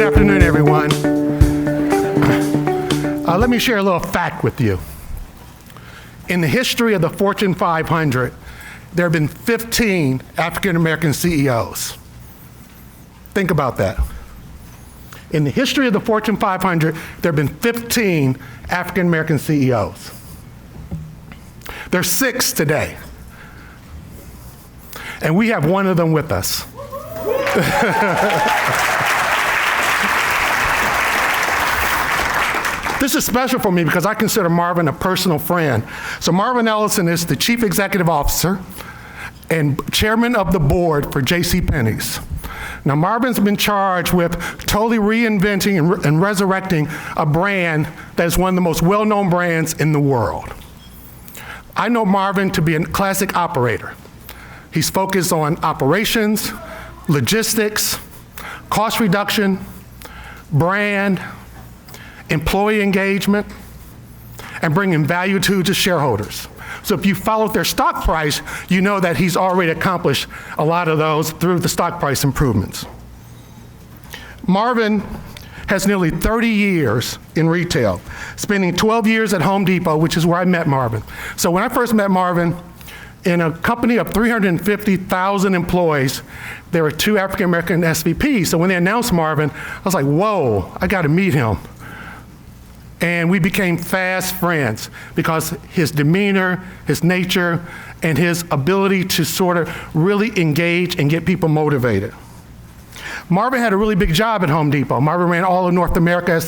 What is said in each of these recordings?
Good afternoon, everyone. Let me share a little fact with you. In the history of the Fortune 500, there have been 15 African-American CEOs. Think about that. In the history of the Fortune 500, there have been 15 African-American CEOs. There's 6 today. And we have one of them with us. This is special for me because I consider Marvin a personal friend. So Marvin Ellison is the Chief Executive Officer and Chairman of the Board for JCPenney's. Now Marvin's been charged with totally reinventing and resurrecting a brand that is one of the most well-known brands in the world. I know Marvin to be a classic operator. He's focused on operations, logistics, cost reduction, brand, employee engagement, and bringing value to shareholders. So if you followed their stock price, you know that he's already accomplished a lot of those through the stock price improvements. Marvin has nearly 30 years in retail, spending 12 years at Home Depot, which is where I met Marvin. So when I first met Marvin, in a company of 350,000 employees, there were 2 African-American SVPs. So when they announced Marvin, I was like, whoa, I got to meet him. And we became fast friends because his demeanor, his nature, and his ability to sort of really engage and get people motivated. Marvin had a really big job at Home Depot. Marvin ran all of North America as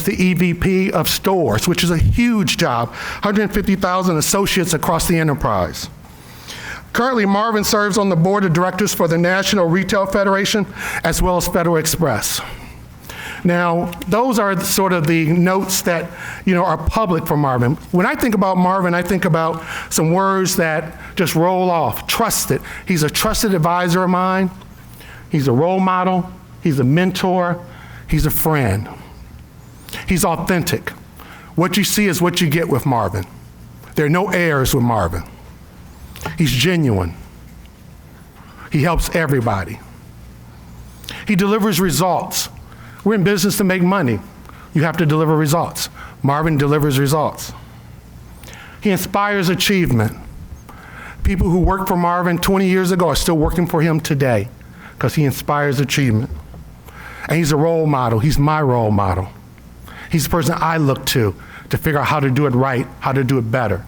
the EVP of stores, which is a huge job, 150,000 associates across the enterprise. Currently, Marvin serves on the board of directors for the National Retail Federation, as well as Federal Express. Now, those are sort of the notes that, are public for Marvin. When I think about Marvin, I think about some words that just roll off. Trusted. He's a trusted advisor of mine. He's a role model. He's a mentor. He's a friend. He's authentic. What you see is what you get with Marvin. There are no airs with Marvin. He's genuine. He helps everybody. He delivers results. We're in business to make money. You have to deliver results. Marvin delivers results. He inspires achievement. People who worked for Marvin 20 years ago are still working for him today because he inspires achievement. And he's a role model. He's my role model. He's the person I look to figure out how to do it right, how to do it better.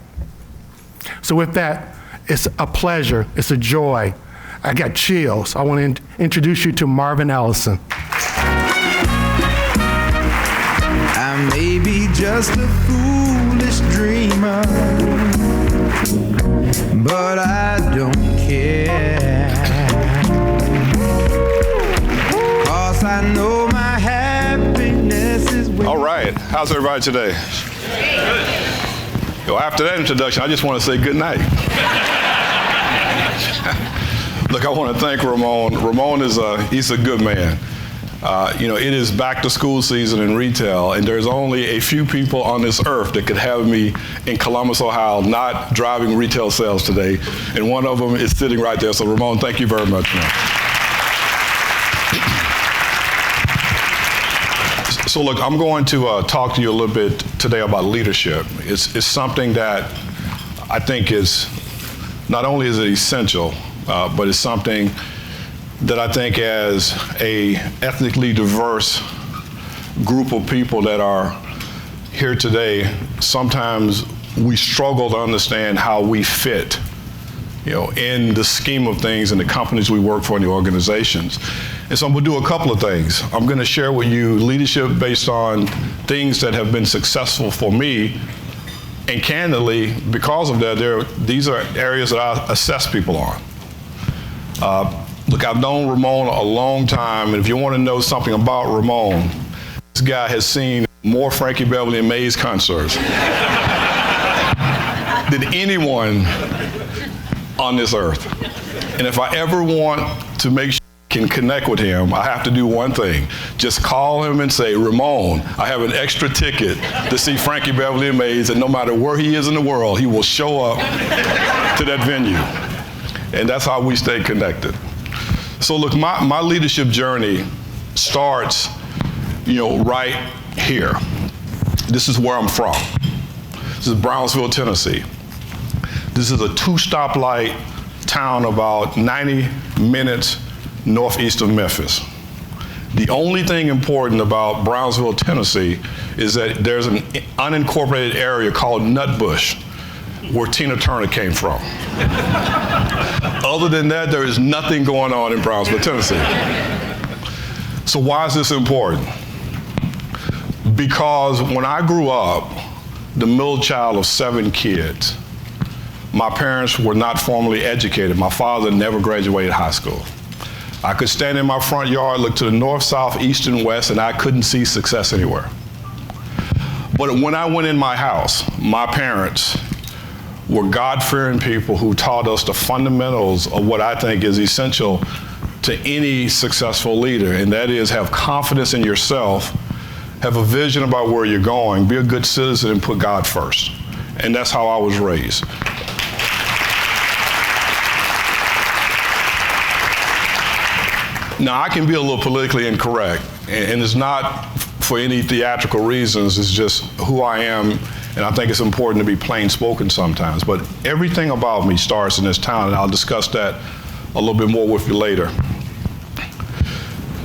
So with that, it's a pleasure, it's a joy. I got chills. I want to introduce you to Marvin Ellison. I may be just a foolish dreamer, but I don't care, 'cause I know my happiness is with. All right, how's everybody today? Well, after that introduction, I just want to say good night. Look, I want to thank Ramon. Ramon he's a good man. It is back to school season in retail, and there's only a few people on this earth that could have me in Columbus, Ohio, not driving retail sales today, and one of them is sitting right there. So Ramon, thank you very much, man. So look, I'm going to talk to you a little bit today about leadership. It's something that I think is, not only is it essential, but it's something that I think as a ethnically diverse group of people that are here today, sometimes we struggle to understand how we fit, in the scheme of things in the companies we work for and the organizations. And so I'm gonna do a couple of things. I'm gonna share with you leadership based on things that have been successful for me, and candidly, because of that, these are areas that I assess people on. Look, I've known Ramon a long time, and if you want to know something about Ramon, this guy has seen more Frankie Beverly and Mays concerts than anyone on this earth. And if I ever want to make sure I can connect with him, I have to do one thing. Just call him and say, Ramon, I have an extra ticket to see Frankie Beverly and Mays, and no matter where he is in the world, he will show up to that venue. And that's how we stay connected. So look, my leadership journey starts right here. This is where I'm from. This is Brownsville, Tennessee. This is a 2-stoplight town about 90 minutes northeast of Memphis. The only thing important about Brownsville, Tennessee is that there's an unincorporated area called Nutbush, where Tina Turner came from. Other than that, there is nothing going on in Brownsville, Tennessee. So why is this important? Because when I grew up, the middle child of 7 kids, my parents were not formally educated. My father never graduated high school. I could stand in my front yard, look to the north, south, east, and west, and I couldn't see success anywhere. But when I went in my house, my parents were God-fearing people who taught us the fundamentals of what I think is essential to any successful leader, and that is have confidence in yourself, have a vision about where you're going, be a good citizen, and put God first. And that's how I was raised. Now, I can be a little politically incorrect, and it's not for any theatrical reasons, it's just who I am, and I think it's important to be plain spoken sometimes. But everything about me starts in this town, and I'll discuss that a little bit more with you later.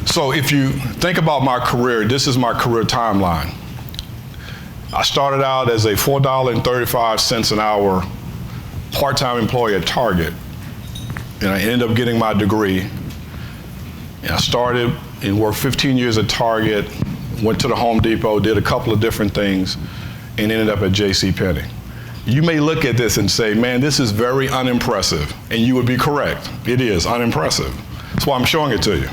So if you think about my career, this is my career timeline. I started out as a $4.35 an hour part-time employee at Target, and I ended up getting my degree. And I started and worked 15 years at Target, went to the Home Depot, did a couple of different things, and ended up at JCPenney. You may look at this and say, man, this is very unimpressive. And you would be correct. It is unimpressive. That's why I'm showing it to you.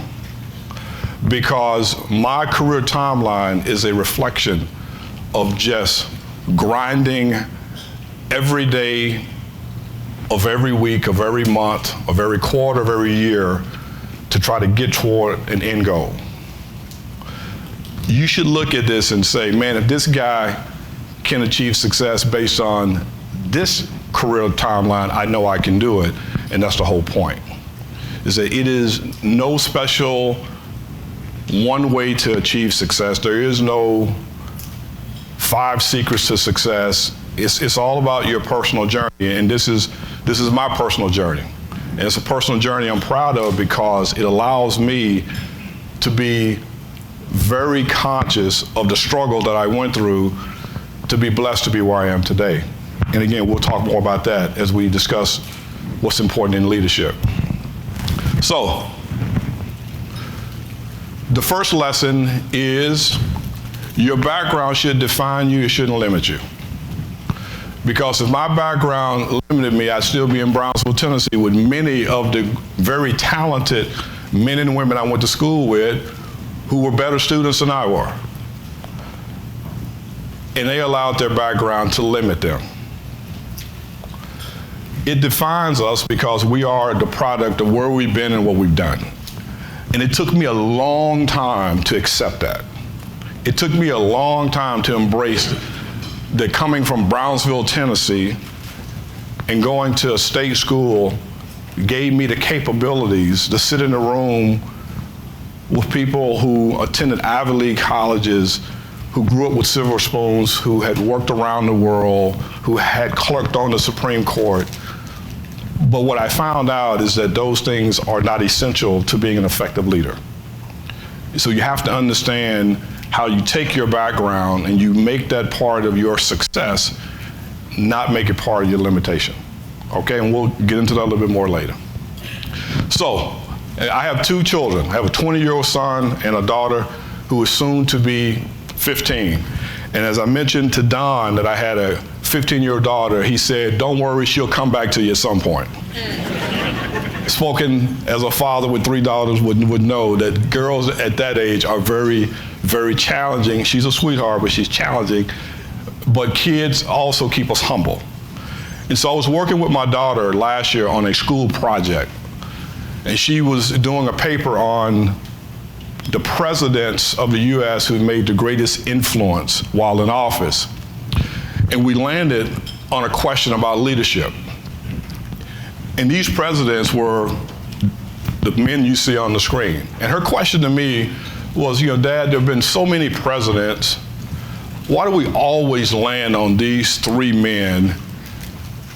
Because my career timeline is a reflection of just grinding every day of every week, of every month, of every quarter, of every year, to try to get toward an end goal. You should look at this and say, man, if this guy can achieve success based on this career timeline, I know I can do it. And that's the whole point, is that it is no special one way to achieve success. There is no 5 secrets to success. It's all about your personal journey, and this is my personal journey. And it's a personal journey I'm proud of because it allows me to be very conscious of the struggle that I went through to be blessed to be where I am today. And again, we'll talk more about that as we discuss what's important in leadership. So, the first lesson is your background should define you, it shouldn't limit you. Because if my background limited me, I'd still be in Brownsville, Tennessee with many of the very talented men and women I went to school with who were better students than I were. And they allowed their background to limit them. It defines us because we are the product of where we've been and what we've done. And it took me a long time to accept that. It took me a long time to embrace that coming from Brownsville, Tennessee, and going to a state school gave me the capabilities to sit in a room with people who attended Ivy League colleges, who grew up with silver spoons, who had worked around the world, who had clerked on the Supreme Court. But what I found out is that those things are not essential to being an effective leader. So you have to understand how you take your background and you make that part of your success, not make it part of your limitation. Okay, and we'll get into that a little bit more later. So, I have 2 children. I have a 20-year-old son and a daughter who is soon to be 15. And as I mentioned to Don that I had a 15-year-old daughter, he said, don't worry, she'll come back to you at some point. Spoken as a father with 3 daughters would know that girls at that age are very, very challenging. She's a sweetheart, but she's challenging. But kids also keep us humble. And so I was working with my daughter last year on a school project. And she was doing a paper on the presidents of the U.S. who made the greatest influence while in office. And we landed on a question about leadership. And these presidents were the men you see on the screen. And her question to me was, Dad, there have been so many presidents. Why do we always land on these three men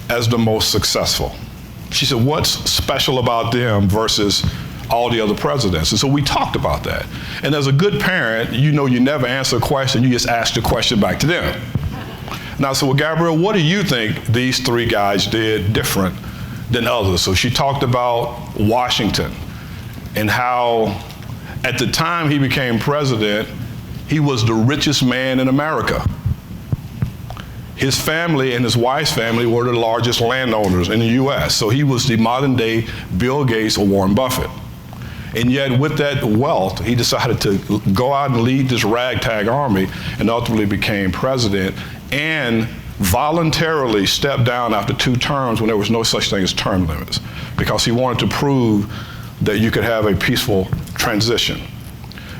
as the most successful? She said, what's special about them versus all the other presidents? And so we talked about that. And as a good parent, you never answer a question, you just ask the question back to them. And I said, well, Gabrielle, what do you think these three guys did different than others? So she talked about Washington and how at the time he became president, he was the richest man in America. His family and his wife's family were the largest landowners in the US. So he was the modern day Bill Gates or Warren Buffett. And yet with that wealth, he decided to go out and lead this ragtag army and ultimately became president and voluntarily stepped down after 2 terms when there was no such thing as term limits, because he wanted to prove that you could have a peaceful transition.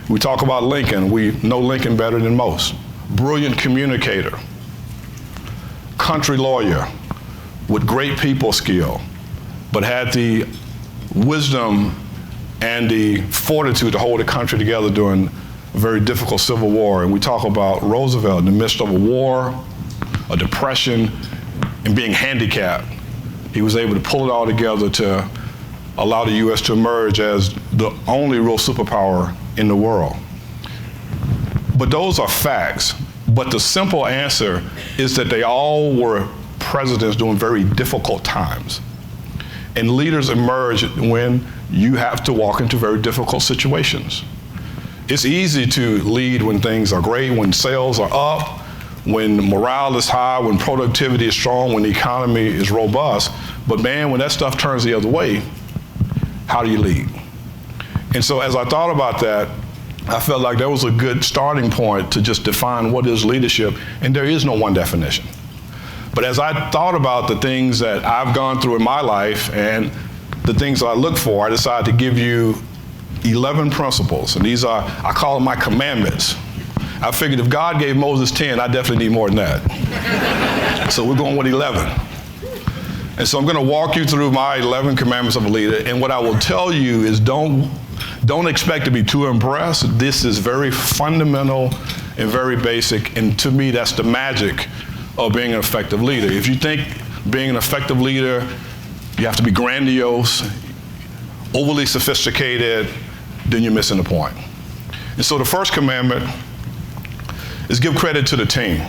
We talk about Lincoln. We know Lincoln better than most. Brilliant communicator, country lawyer with great people skill, but had the wisdom and the fortitude to hold the country together during a very difficult Civil War. And we talk about Roosevelt in the midst of a war, a depression, and being handicapped. He was able to pull it all together to allow the U.S. to emerge as the only real superpower in the world. But those are facts. But the simple answer is that they all were presidents during very difficult times. And leaders emerge when you have to walk into very difficult situations. It's easy to lead when things are great, when sales are up, when morale is high, when productivity is strong, when the economy is robust. But man, when that stuff turns the other way, how do you lead? And so as I thought about that, I felt like that was a good starting point to just define what is leadership, and there is no one definition. But as I thought about the things that I've gone through in my life and the things that I look for, I decided to give you 11 principles, and these are, I call them my commandments. I figured if God gave Moses 10, I definitely need more than that. So we're going with 11. And so I'm going to walk you through my 11 commandments of a leader, and what I will tell you is don't expect to be too impressed. This is very fundamental and very basic, and to me that's the magic of being an effective leader. If you think being an effective leader, you have to be grandiose, overly sophisticated, then you're missing the point. And so the first commandment is give credit to the team.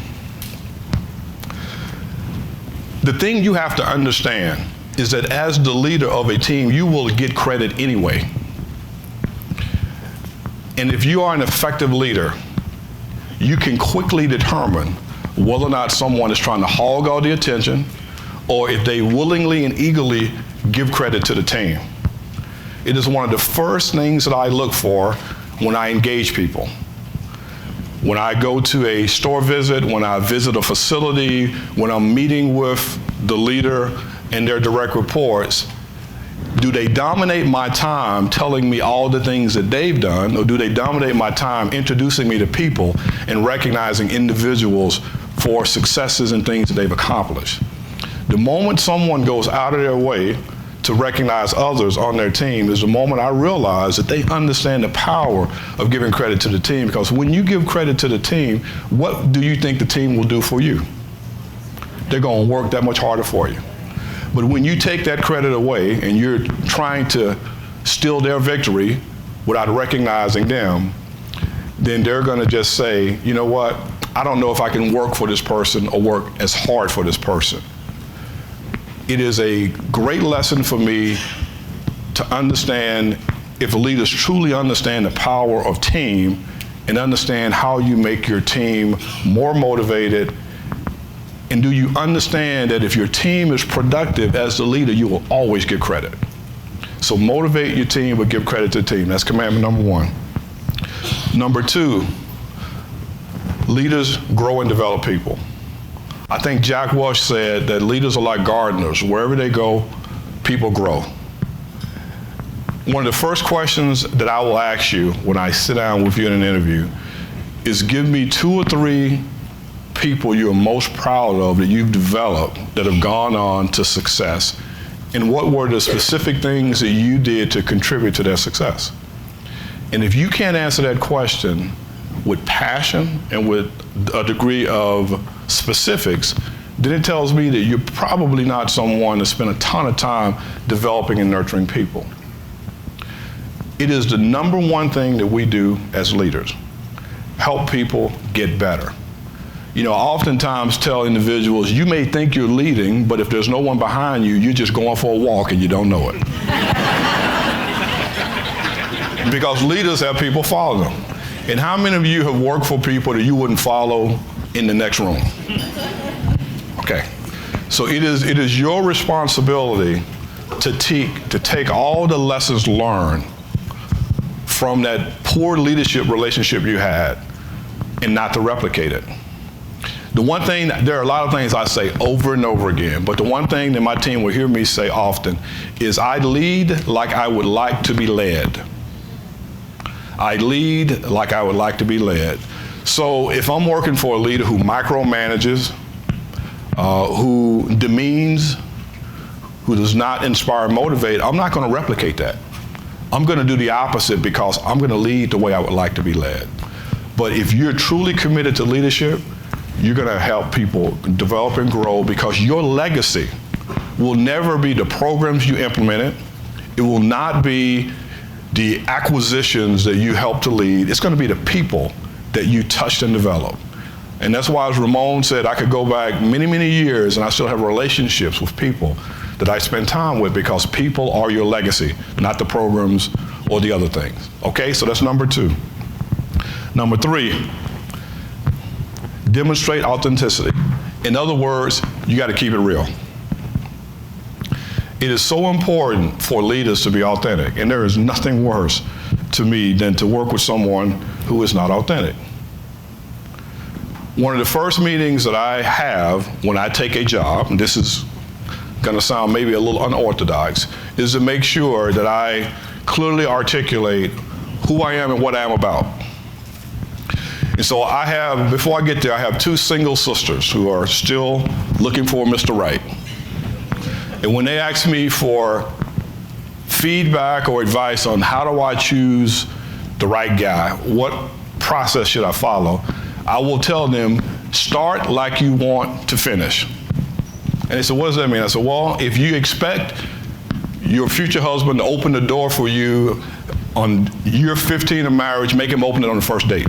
The thing you have to understand is that as the leader of a team, you will get credit anyway. And if you are an effective leader, you can quickly determine whether or not someone is trying to hog all the attention, or if they willingly and eagerly give credit to the team. It is one of the first things that I look for when I engage people. When I go to a store visit, when I visit a facility, when I'm meeting with the leader and their direct reports, do they dominate my time telling me all the things that they've done, or do they dominate my time introducing me to people and recognizing individuals for successes and things that they've accomplished? The moment someone goes out of their way to recognize others on their team is the moment I realize that they understand the power of giving credit to the team, because when you give credit to the team, what do you think the team will do for you? They're going to work that much harder for you. But when you take that credit away and you're trying to steal their victory without recognizing them, then they're going to just say, you know what, I don't know if I can work for this person or work as hard for this person. It is a great lesson for me to understand, if leaders truly understand the power of team and understand how you make your team more motivated. And do you understand that if your team is productive as the leader, you will always get credit? So motivate your team, but give credit to the team. That's commandment number 1. Number 2, leaders grow and develop people. I think Jack Welch said that leaders are like gardeners. Wherever they go, people grow. One of the first questions that I will ask you when I sit down with you in an interview is, give me 2 or 3 people you're most proud of that you've developed that have gone on to success, and what were the specific things that you did to contribute to their success? And if you can't answer that question with passion and with a degree of specifics, then it tells me that you're probably not someone that spent a ton of time developing and nurturing people. It is the number one thing that we do as leaders: help people get better. You know, I oftentimes tell individuals, you may think you're leading, but if there's no one behind you, you're just going for a walk and you don't know it. Because leaders have people follow them. And how many of you have worked for people that you wouldn't follow in the next room? Okay. So it is your responsibility to take all the lessons learned from that poor leadership relationship you had and not to replicate it. The one thing, there are a lot of things I say over and over again, but the one thing that my team will hear me say often is I lead like I would like to be led. I lead like I would like to be led. So if I'm working for a leader who micromanages, who demeans, who does not inspire and motivate, I'm not going to replicate that. I'm going to do the opposite because I'm going to lead the way I would like to be led. But if you're truly committed to leadership, you're going to help people develop and grow, because your legacy will never be the programs you implemented. It will not be the acquisitions that you helped to lead. It's going to be the people that you touched and developed. And that's why, as Ramon said, I could go back many, many years and I still have relationships with people that I spend time with, because people are your legacy, not the programs or the other things. Okay, so that's number 2. Number 3, demonstrate authenticity. In other words, you got to keep it real. It is so important for leaders to be authentic, and there is nothing worse to me than to work with someone who is not authentic. One of the first meetings that I have when I take a job, and this is going to sound maybe a little unorthodox, is to make sure that I clearly articulate who I am and what I am about. And so I have, before I get there, I have 2 single sisters who are still looking for Mr. Right. And when they ask me for feedback or advice on how do I choose the right guy, what process should I follow, I will tell them, start like you want to finish. And they said, what does that mean? I said, well, if you expect your future husband to open the door for you on year 15 of marriage, make him open it on the first date.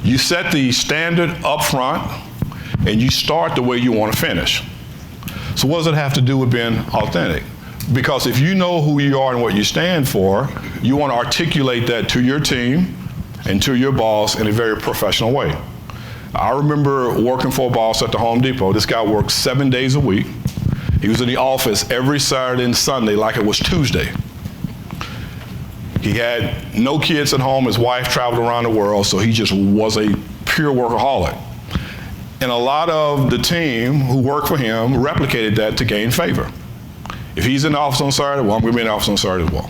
You set the standard up front and you start the way you want to finish. So what does it have to do with being authentic? Because if you know who you are and what you stand for, you want to articulate that to your team and to your boss in a very professional way. I remember working for a boss at the Home Depot. This guy worked 7 days a week. He was in the office every Saturday and Sunday like it was Tuesday. He had no kids at home. His wife traveled around the world, so he just was a pure workaholic. And a lot of the team who worked for him replicated that to gain favor. If he's in the office on Saturday, well, I'm going to be in the office on Saturday as well.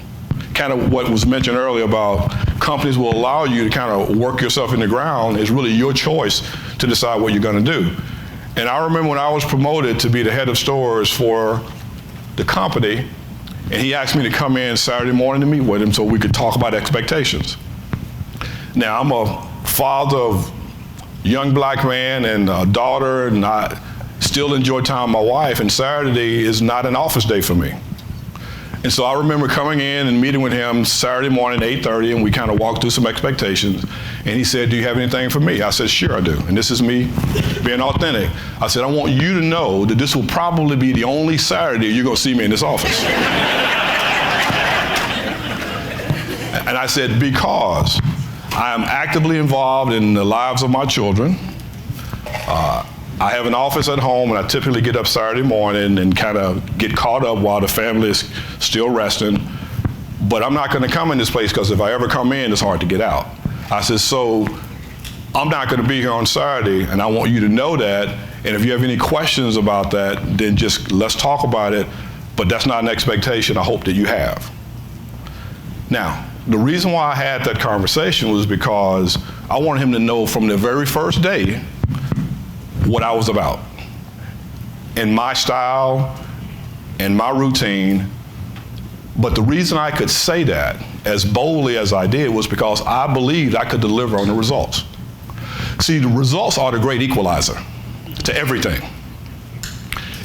Kind of what was mentioned earlier about companies will allow you to kind of work yourself in the ground is really your choice to decide what you're going to do. And I remember when I was promoted to be the head of stores for the company, and he asked me to come in Saturday morning to meet with him so we could talk about expectations. Now, I'm a father of a young black man and a daughter, and I still enjoy time with my wife, and Saturday is not an office day for me. And so I remember coming in and meeting with him Saturday morning at 8:30, and we kind of walked through some expectations. And he said, do you have anything for me? I said, sure I do. And this is me being authentic. I said, I want you to know that this will probably be the only Saturday you're going to see me in this office. And I said, because I am actively involved in the lives of my children. I have an office at home, and I typically get up Saturday morning and kind of get caught up while the family is still resting. But I'm not going to come in this place because if I ever come in, it's hard to get out. I said, so I'm not going to be here on Saturday, and I want you to know that. And if you have any questions about that, then just let's talk about it. But that's not an expectation I hope that you have. Now, the reason why I had that conversation was because I wanted him to know from the very first day what I was about, and my style, and my routine. But the reason I could say that as boldly as I did was because I believed I could deliver on the results. See, the results are the great equalizer to everything.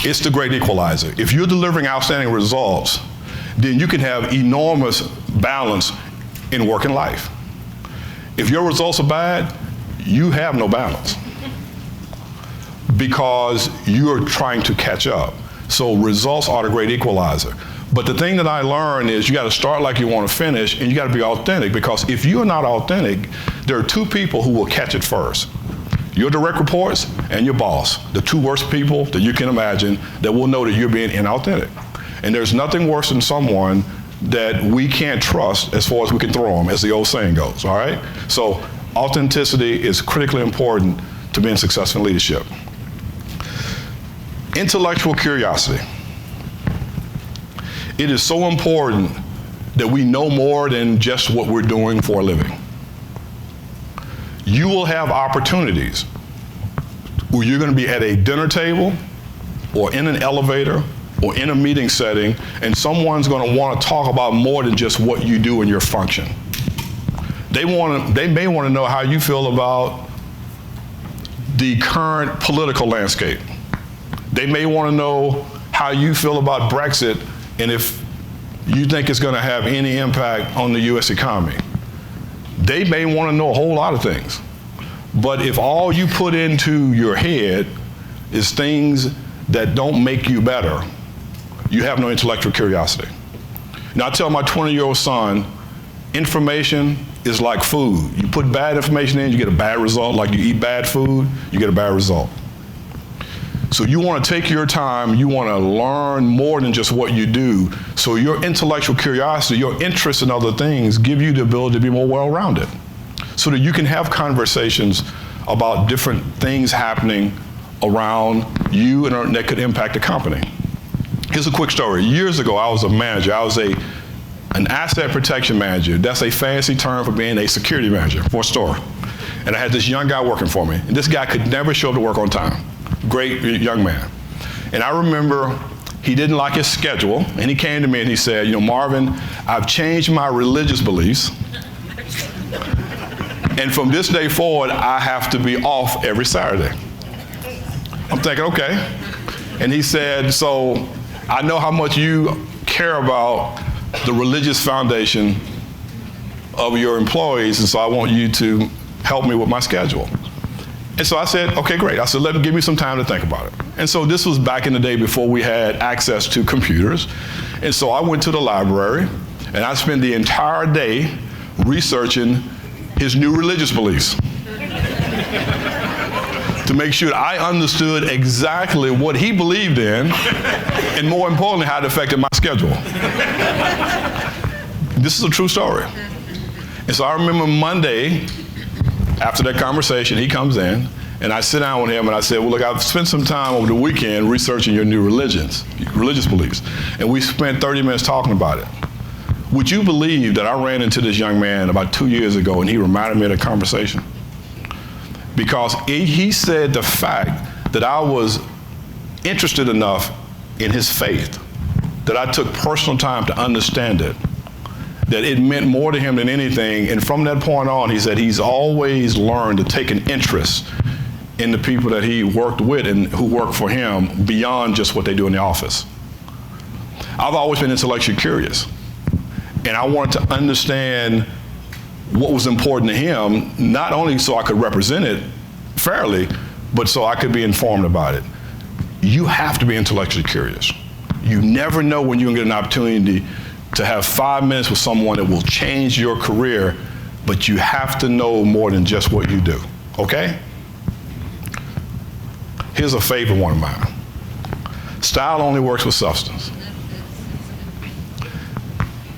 It's the great equalizer. If you're delivering outstanding results, then you can have enormous balance in work and life. If your results are bad, you have no balance because you're trying to catch up. So results are the great equalizer. But the thing that I learned is you got to start like you want to finish, and you got to be authentic, because if you're not authentic, there are two people who will catch it first. Your direct reports and your boss, the two worst people that you can imagine that will know that you're being inauthentic. And there's nothing worse than someone that we can't trust as far as we can throw them, as the old saying goes, all right? So authenticity is critically important to being successful in leadership. Intellectual curiosity. It is so important that we know more than just what we're doing for a living. You will have opportunities where you're going to be at a dinner table or in an elevator or in a meeting setting, and someone's going to want to talk about more than just what you do in your function. They may want to know how you feel about the current political landscape. They may want to know how you feel about Brexit and if you think it's going to have any impact on the U.S. economy. They may want to know a whole lot of things. But if all you put into your head is things that don't make you better, you have no intellectual curiosity. Now, I tell my 20-year-old son, information is like food. You put bad information in, you get a bad result. Like you eat bad food, you get a bad result. So you want to take your time, you want to learn more than just what you do. So your intellectual curiosity, your interest in other things give you the ability to be more well-rounded so that you can have conversations about different things happening around you and that could impact the company. Here's a quick story. Years ago, I was a manager. I was an asset protection manager. That's a fancy term for being a security manager for a store. And I had this young guy working for me. And this guy could never show up to work on time. Great young man. And I remember he didn't like his schedule, and he came to me and he said, Marvin, I've changed my religious beliefs, and from this day forward, I have to be off every Saturday. I'm thinking, okay. And he said, so I know how much you care about the religious foundation of your employees, and so I want you to help me with my schedule. And so I said, okay, great. I said, give me some time to think about it. And so this was back in the day before we had access to computers. And so I went to the library, and I spent the entire day researching his new religious beliefs to make sure I understood exactly what he believed in, and more importantly, how it affected my schedule. This is a true story. And so I remember Monday, after that conversation, he comes in, and I sit down with him, and I said, well, look, I've spent some time over the weekend researching your new religious beliefs, and we spent 30 minutes talking about it. Would you believe that I ran into this young man about 2 years ago, and he reminded me of the conversation? Because he said the fact that I was interested enough in his faith, that I took personal time to understand it, that it meant more to him than anything. And from that point on, he said he's always learned to take an interest in the people that he worked with and who work for him beyond just what they do in the office. I've always been intellectually curious, and I wanted to understand what was important to him, not only so I could represent it fairly, but so I could be informed about it. You have to be intellectually curious. You never know when you're gonna get an opportunity to have 5 minutes with someone that will change your career, but you have to know more than just what you do, okay? Here's a favorite one of mine. Style only works with substance.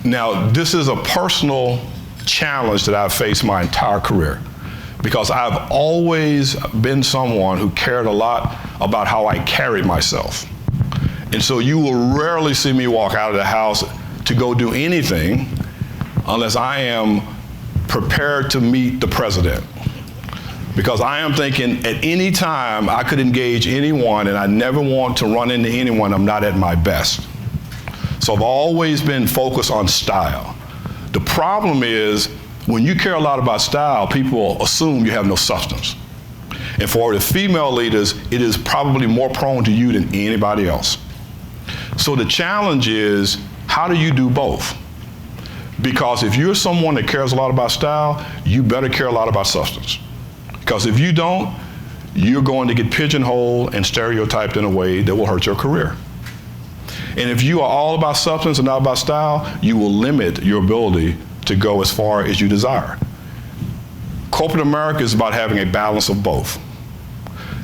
Now, this is a personal challenge that I've faced my entire career, because I've always been someone who cared a lot about how I carried myself. And so you will rarely see me walk out of the house to go do anything unless I am prepared to meet the president. Because I am thinking at any time I could engage anyone, and I never want to run into anyone I'm not at my best. So I've always been focused on style. The problem is when you care a lot about style, people assume you have no substance. And for the female leaders, it is probably more prone to you than anybody else. So the challenge is, how do you do both? Because if you're someone that cares a lot about style, you better care a lot about substance. Because if you don't, you're going to get pigeonholed and stereotyped in a way that will hurt your career. And if you are all about substance and not about style, you will limit your ability to go as far as you desire. Corporate America is about having a balance of both.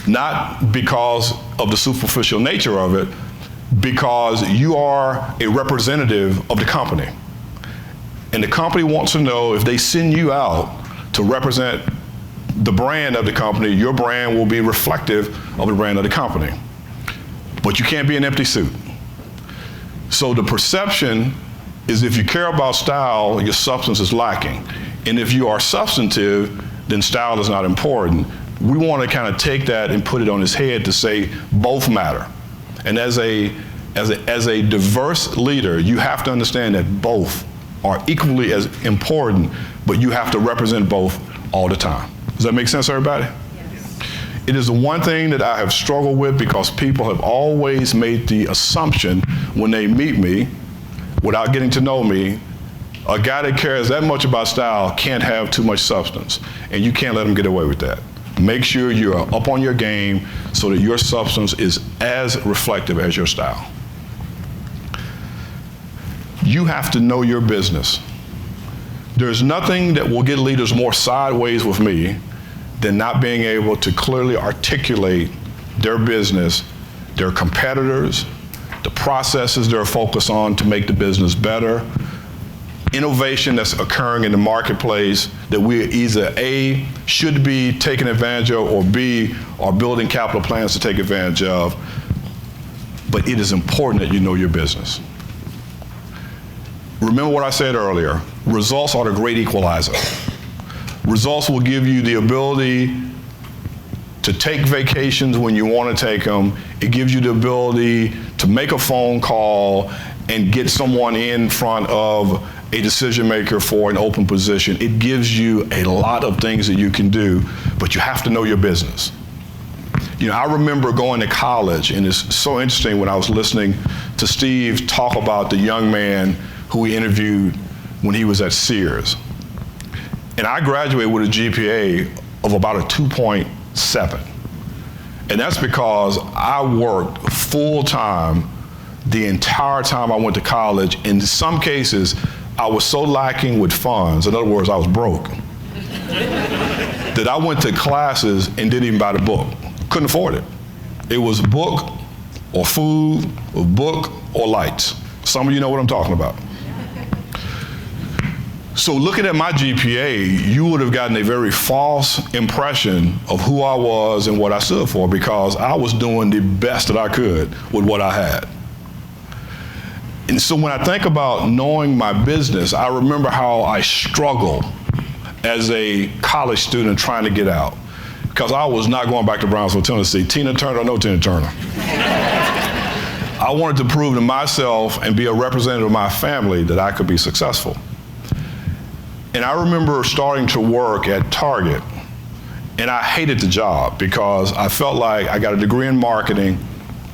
Not because of the superficial nature of it, because you are a representative of the company. And the company wants to know if they send you out to represent the brand of the company, your brand will be reflective of the brand of the company. But you can't be an empty suit. So the perception is if you care about style, your substance is lacking. And if you are substantive, then style is not important. We want to kind of take that and put it on its head to say both matter. And as a diverse leader, you have to understand that both are equally as important, but you have to represent both all the time. Does that make sense, everybody? Yes. It is the one thing that I have struggled with because people have always made the assumption when they meet me, without getting to know me, a guy that cares that much about style can't have too much substance, and you can't let him get away with that. Make sure you're up on your game so that your substance is as reflective as your style. You have to know your business. There's nothing that will get leaders more sideways with me than not being able to clearly articulate their business, their competitors, the processes they're focused on to make the business better, innovation that's occurring in the marketplace that we either A, should be taking advantage of, or B, are building capital plans to take advantage of. But it is important that you know your business. Remember what I said earlier, results are the great equalizer. Results will give you the ability to take vacations when you want to take them. It gives you the ability to make a phone call and get someone in front of a decision maker for an open position. It gives you a lot of things that you can do, but you have to know your business. You know, I remember going to college, and it's so interesting when I was listening to Steve talk about the young man who he interviewed when he was at Sears. And I graduated with a GPA of about a 2.7. And that's because I worked full time the entire time I went to college. In some cases, I was so lacking with funds, in other words, I was broke, that I went to classes and didn't even buy the book. Couldn't afford it. It was book or food or book or lights. Some of you know what I'm talking about. So looking at my GPA, you would have gotten a very false impression of who I was and what I stood for, because I was doing the best that I could with what I had. And so when I think about knowing my business, I remember how I struggled as a college student trying to get out, because I was not going back to Brownsville, Tennessee. Tina Turner or no Tina Turner. I wanted to prove to myself and be a representative of my family that I could be successful. And I remember starting to work at Target, and I hated the job because I felt like I got a degree in marketing.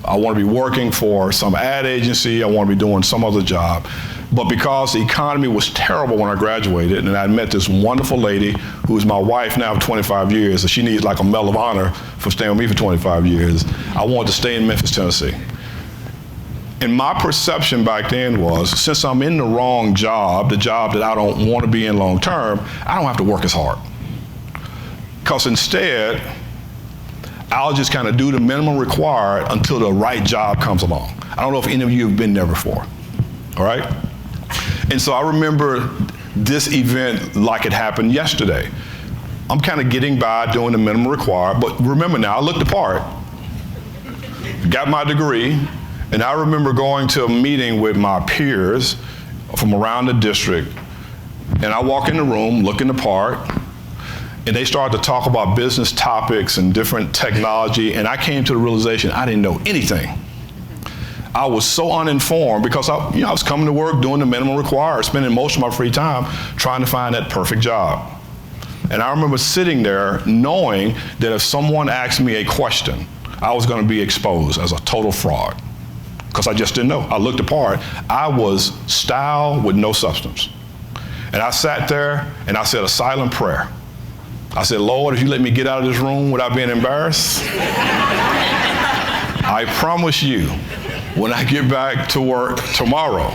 I want to be working for some ad agency. I want to be doing some other job. But because the economy was terrible when I graduated, and I met this wonderful lady who is my wife now for 25 years, so she needs like a Medal of Honor for staying with me for 25 years, I wanted to stay in Memphis, Tennessee. And my perception back then was, since I'm in the wrong job, the job that I don't want to be in long term, I don't have to work as hard. Because instead, I'll just kind of do the minimum required until the right job comes along. I don't know if any of you have been there before, all right? And so I remember this event like it happened yesterday. I'm kind of getting by doing the minimum required, but remember now, I looked the part, got my degree, and I remember going to a meeting with my peers from around the district, and I walk in the room, looking the part, and they started to talk about business topics and different technology, and I came to the realization I didn't know anything. I was so uninformed because I was coming to work doing the minimum required, spending most of my free time trying to find that perfect job. And I remember sitting there knowing that if someone asked me a question, I was going to be exposed as a total fraud because I just didn't know. I looked the part. I was style with no substance. And I sat there and I said a silent prayer. I said, Lord, if you let me get out of this room without being embarrassed, I promise you, when I get back to work tomorrow,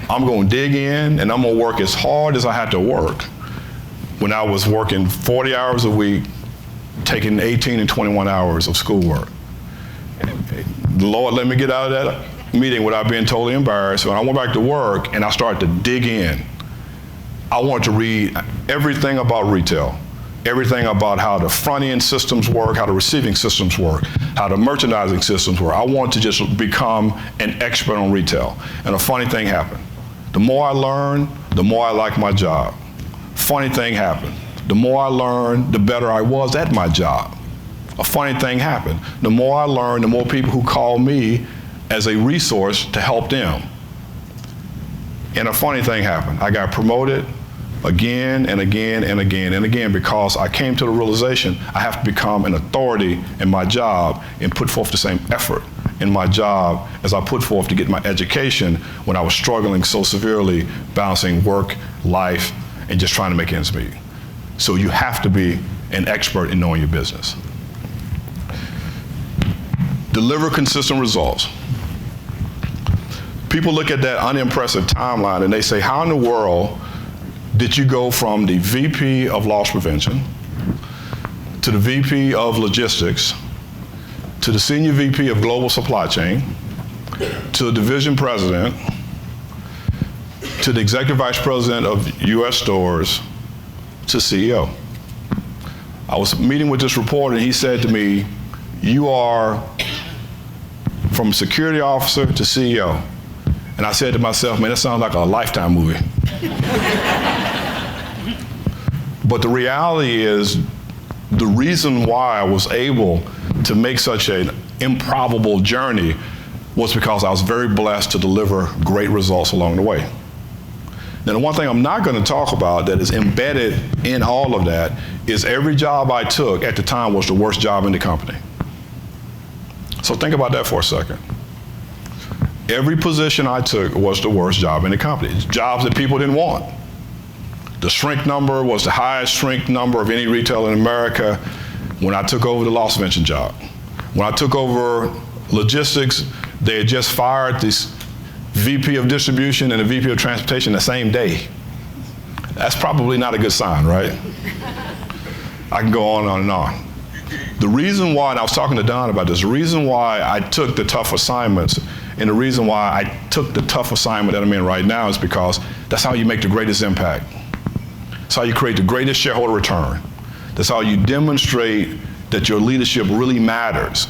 I'm going to dig in and I'm going to work as hard as I had to work when I was working 40 hours a week, taking 18 and 21 hours of schoolwork. The Lord let me get out of that meeting without being totally embarrassed. When I went back to work and I started to dig in, I wanted to read everything about retail, everything about how the front-end systems work, how the receiving systems work, how the merchandising systems work. I wanted to just become an expert on retail. And a funny thing happened. The more I learned, the more I liked my job. Funny thing happened. The more I learned, the better I was at my job. A funny thing happened. The more I learned, the more people who called me as a resource to help them. And a funny thing happened. I got promoted again and again and again and again because I came to the realization I have to become an authority in my job and put forth the same effort in my job as I put forth to get my education when I was struggling so severely balancing work, life, and just trying to make ends meet. So you have to be an expert in knowing your business. Deliver consistent results. People look at that unimpressive timeline and they say, how in the world did you go from the VP of loss prevention to the VP of logistics to the senior VP of global supply chain to the division president to the executive vice president of US stores to CEO? I was meeting with this reporter and he said to me, you are from security officer to CEO. And I said to myself, man, that sounds like a Lifetime movie. But the reality is, the reason why I was able to make such an improbable journey was because I was very blessed to deliver great results along the way. Now, the one thing I'm not going to talk about that is embedded in all of that is every job I took at the time was the worst job in the company. So think about that for a second. Every position I took was the worst job in the company. Jobs that people didn't want. The shrink number was the highest shrink number of any retailer in America when I took over the loss prevention job. When I took over logistics, they had just fired this VP of distribution and a VP of transportation the same day. That's probably not a good sign, right? I can go on and on. The reason why, and I was talking to Don about this, the reason why I took the tough assignments and the reason why I took the tough assignment that I'm in right now is because that's how you make the greatest impact. That's how you create the greatest shareholder return. That's how you demonstrate that your leadership really matters.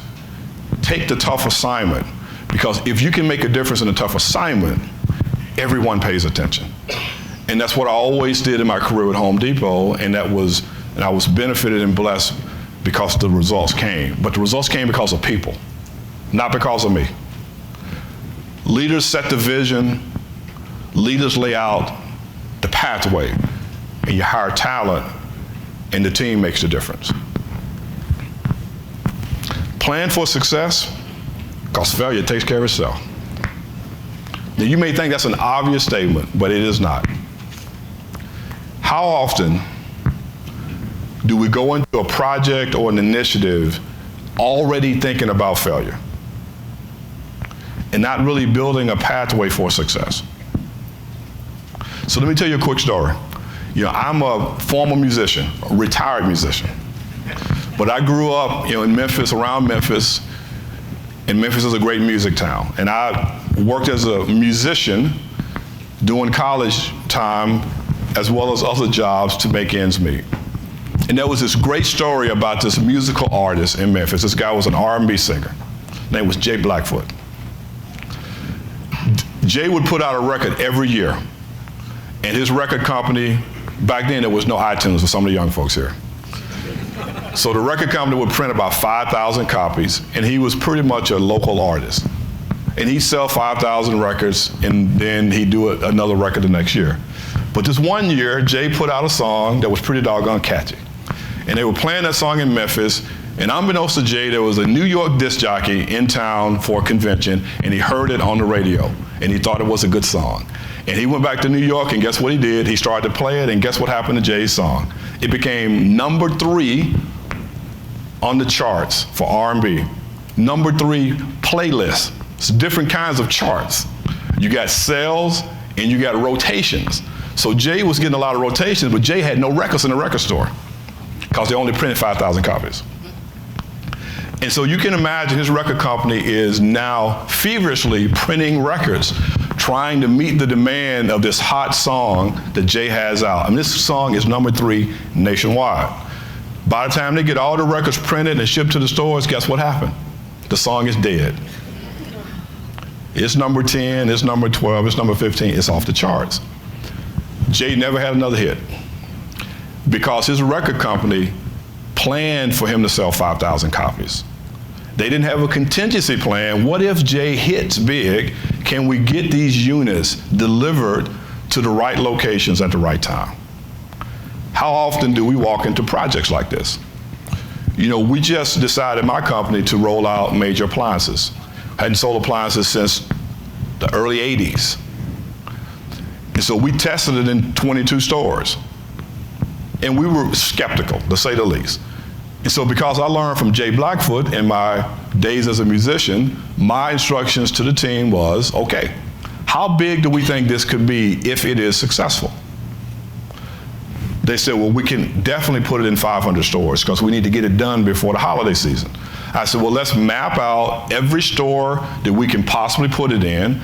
Take the tough assignment, because if you can make a difference in a tough assignment, everyone pays attention. And that's what I always did in my career at Home Depot, and I was benefited and blessed because the results came. But the results came because of people, not because of me. Leaders set the vision, leaders lay out the pathway, and you hire talent, and the team makes the difference. Plan for success, because failure takes care of itself. Now, you may think that's an obvious statement, but it is not. How often do we go into a project or an initiative already thinking about failure and not really building a pathway for success? So let me tell you a quick story. I'm a former musician, a retired musician. But I grew up, in Memphis, around Memphis, and Memphis is a great music town. And I worked as a musician doing college time as well as other jobs to make ends meet. And there was this great story about this musical artist in Memphis. This guy was an R&B singer. His name was Jay Blackfoot. Jay would put out a record every year. And his record company, back then there was no iTunes for some of the young folks here. So the record company would print about 5,000 copies, and he was pretty much a local artist. And he'd sell 5,000 records, and then he'd do another record the next year. But this one year, Jay put out a song that was pretty doggone catchy. And they were playing that song in Memphis, and unbeknownst to Jay, there was a New York disc jockey in town for a convention, and he heard it on the radio, and he thought it was a good song. And he went back to New York, and guess what he did? He started to play it, and guess what happened to Jay's song? It became number 3 on the charts for R&B. Number 3 playlist. It's different kinds of charts. You got sales and you got rotations. So Jay was getting a lot of rotations, but Jay had no records in the record store because they only printed 5,000 copies. And so you can imagine his record company is now feverishly printing records, trying to meet the demand of this hot song that Jay has out. And this song is number 3 nationwide. By the time they get all the records printed and shipped to the stores, guess what happened? The song is dead. It's number 10, it's number 12, it's number 15, it's off the charts. Jay never had another hit because his record company planned for him to sell 5,000 copies. They didn't have a contingency plan. What if Jay hits big? Can we get these units delivered to the right locations at the right time? How often do we walk into projects like this? You know, we just decided, my company, to roll out major appliances. Hadn't sold appliances since the early 80s. And so we tested it in 22 stores. And we were skeptical, to say the least. And so because I learned from Jay Blackfoot in my days as a musician, my instructions to the team was, okay, how big do we think this could be if it is successful? They said, well, we can definitely put it in 500 stores because we need to get it done before the holiday season. I said, well, let's map out every store that we can possibly put it in.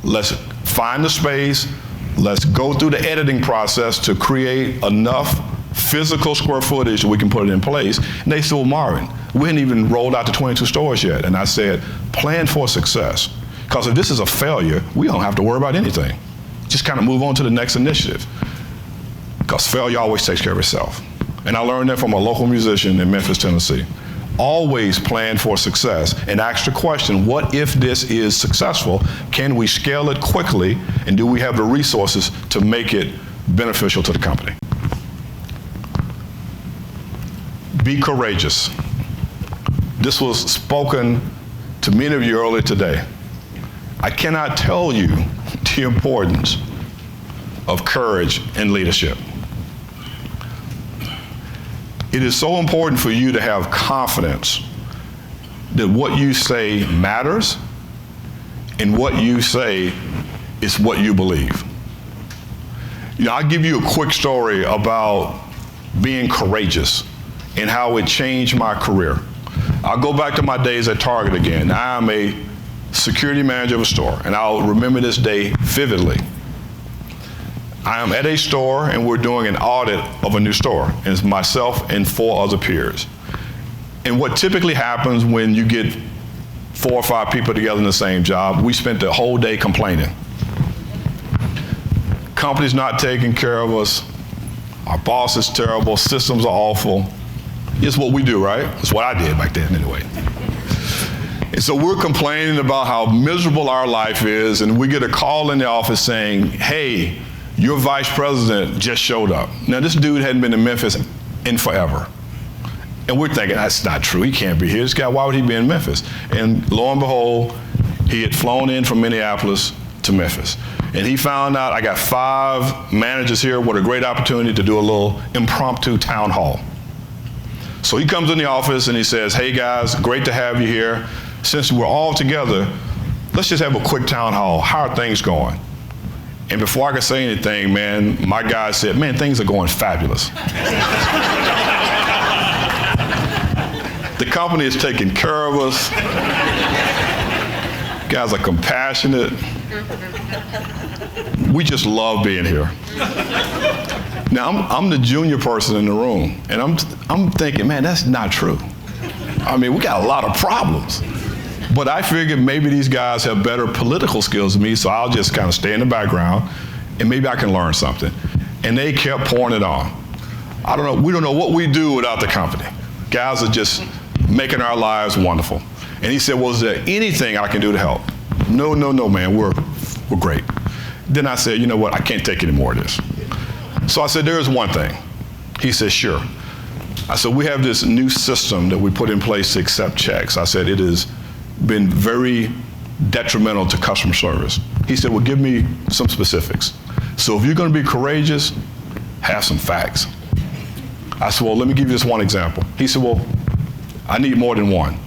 Let's find the space. Let's go through the editing process to create enough physical square footage that we can put it in place. And they said, well, Marvin, we hadn't even rolled out to 22 stores yet. And I said, plan for success. Because if this is a failure, we don't have to worry about anything. Just kind of move on to the next initiative. Because failure always takes care of itself. And I learned that from a local musician in Memphis, Tennessee. Always plan for success and ask the question, what if this is successful? Can we scale it quickly? And do we have the resources to make it beneficial to the company? Be courageous. This was spoken to many of you earlier today. I cannot tell you the importance of courage and leadership. It is so important for you to have confidence that what you say matters and what you say is what you believe. You know, I'll give you a quick story about being courageous and how it changed my career. I'll go back to my days at Target again. I'm a security manager of a store, and I'll remember this day vividly. I am at a store and we're doing an audit of a new store. And it's myself and 4 other peers. And what typically happens when you get 4 or 5 people together in the same job, we spent the whole day complaining. Company's not taking care of us. Our boss is terrible. Systems are awful. It's what we do, right? It's what I did back then anyway. And so we're complaining about how miserable our life is, and we get a call in the office saying, hey, your vice president just showed up. Now, this dude hadn't been to Memphis in forever. And we're thinking, that's not true. He can't be here. This guy, why would he be in Memphis? And lo and behold, he had flown in from Minneapolis to Memphis. And he found out I got 5 managers here. What a great opportunity to do a little impromptu town hall. So he comes in the office and he says, hey guys, great to have you here. Since we're all together, let's just have a quick town hall. How are things going? And before I could say anything, man, my guy said, man, things are going fabulous. The company is taking care of us. Guys are compassionate. We just love being here. Now, I'm the junior person in the room, and I'm thinking, man, that's not true. I mean, we got a lot of problems. But I figured maybe these guys have better political skills than me, so I'll just kind of stay in the background, and maybe I can learn something. And they kept pouring it on. I don't know, we don't know what we do without the company. Guys are just making our lives wonderful. And he said, well, is there anything I can do to help? no, man, we're great. Then I said, you know what, I can't take any more of this. So I said, there is one thing. He said, sure. I said, we have this new system that we put in place to accept checks. I said, it has been very detrimental to customer service. He said, well, give me some specifics. So if you're going to be courageous, have some facts. I said, well, let me give you this one example. He said, well, I need more than one.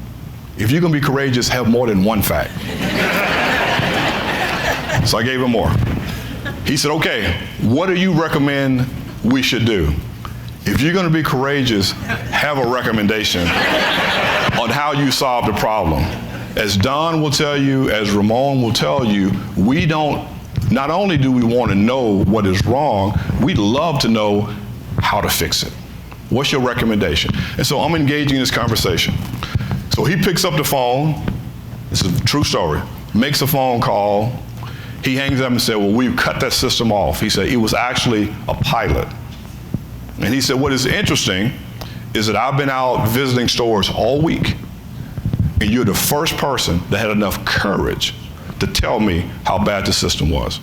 If you're going to be courageous, have more than one fact. So I gave him more. He said, okay, what do you recommend we should do? If you're going to be courageous, have a recommendation on how you solve the problem. As Don will tell you, as Ramon will tell you, not only do we want to know what is wrong, we'd love to know how to fix it. What's your recommendation? And so I'm engaging in this conversation. So he picks up the phone, this is a true story, makes a phone call. He hangs up and said, well, we've cut that system off. He said, it was actually a pilot. And he said, what is interesting is that I've been out visiting stores all week, and you're the first person that had enough courage to tell me how bad the system was.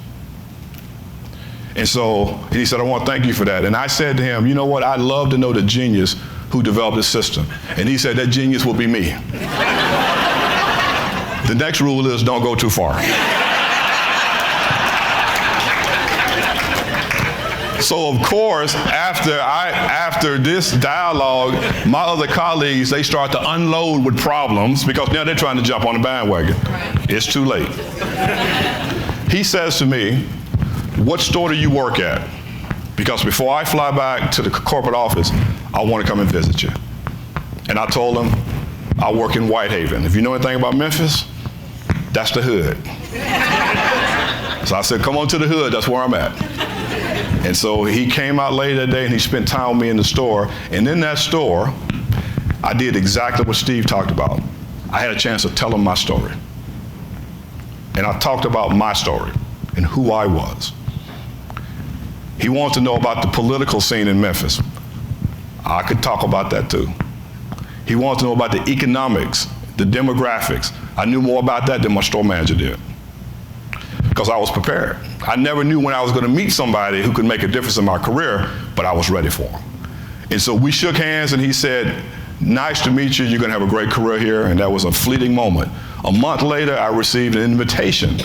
And so he said, I want to thank you for that. And I said to him, you know what, I'd love to know the genius who developed this system. And he said, that genius will be me. The next rule is don't go too far. So of course, after this dialogue, my other colleagues, they start to unload with problems because now they're trying to jump on the bandwagon. It's too late. He says to me, what store do you work at? Because before I fly back to the corporate office, I want to come and visit you. And I told him, I work in Whitehaven. If you know anything about Memphis, that's the hood. So I said, come on to the hood, that's where I'm at. And so he came out later that day and he spent time with me in the store. And in that store, I did exactly what Steve talked about. I had a chance to tell him my story. And I talked about my story and who I was. He wanted to know about the political scene in Memphis. I could talk about that too. He wanted to know about the economics, the demographics. I knew more about that than my store manager did because I was prepared. I never knew when I was going to meet somebody who could make a difference in my career, but I was ready for him. And so we shook hands and he said, nice to meet you, you're going to have a great career here, and that was a fleeting moment. A month later, I received an invitation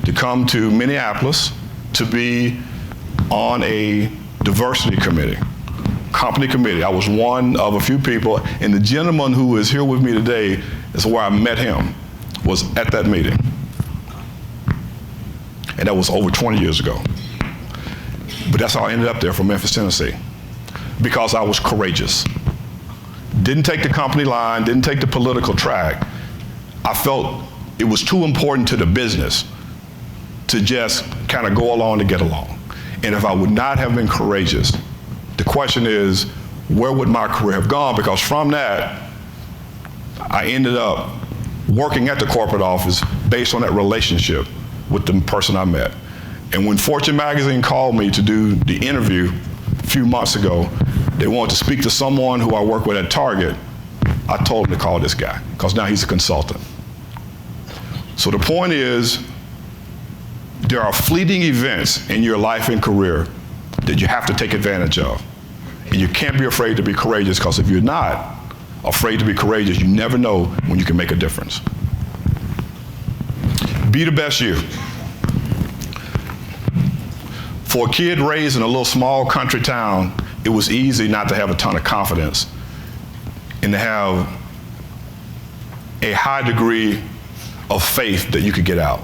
to come to Minneapolis to be on a diversity committee, company committee. I was one of a few people, and the gentleman who is here with me today is where I met him, was at that meeting. And that was over 20 years ago. But that's how I ended up there from Memphis, Tennessee, because I was courageous. Didn't take the company line, didn't take the political track. I felt it was too important to the business to just kind of go along to get along. And if I would not have been courageous, the question is, where would my career have gone? Because from that, I ended up working at the corporate office based on that relationship with the person I met. And when Fortune magazine called me to do the interview a few months ago, they wanted to speak to someone who I work with at Target. I told them to call this guy, because now he's a consultant. So the point is, there are fleeting events in your life and career that you have to take advantage of. And you can't be afraid to be courageous, because if you're not afraid to be courageous, you never know when you can make a difference. Be the best you. For a kid raised in a little small country town, it was easy not to have a ton of confidence and to have a high degree of faith that you could get out.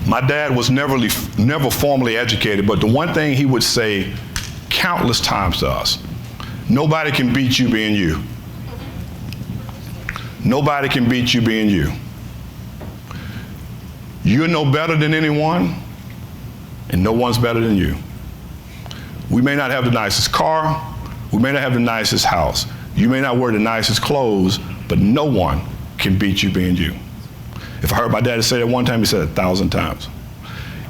My dad was never formally educated, but the one thing he would say countless times to us, nobody can beat you being you. Nobody can beat you being you. You're no better than anyone, and no one's better than you. We may not have the nicest car, we may not have the nicest house, you may not wear the nicest clothes, but no one can beat you being you. If I heard my dad say that one time, he said it 1,000 times.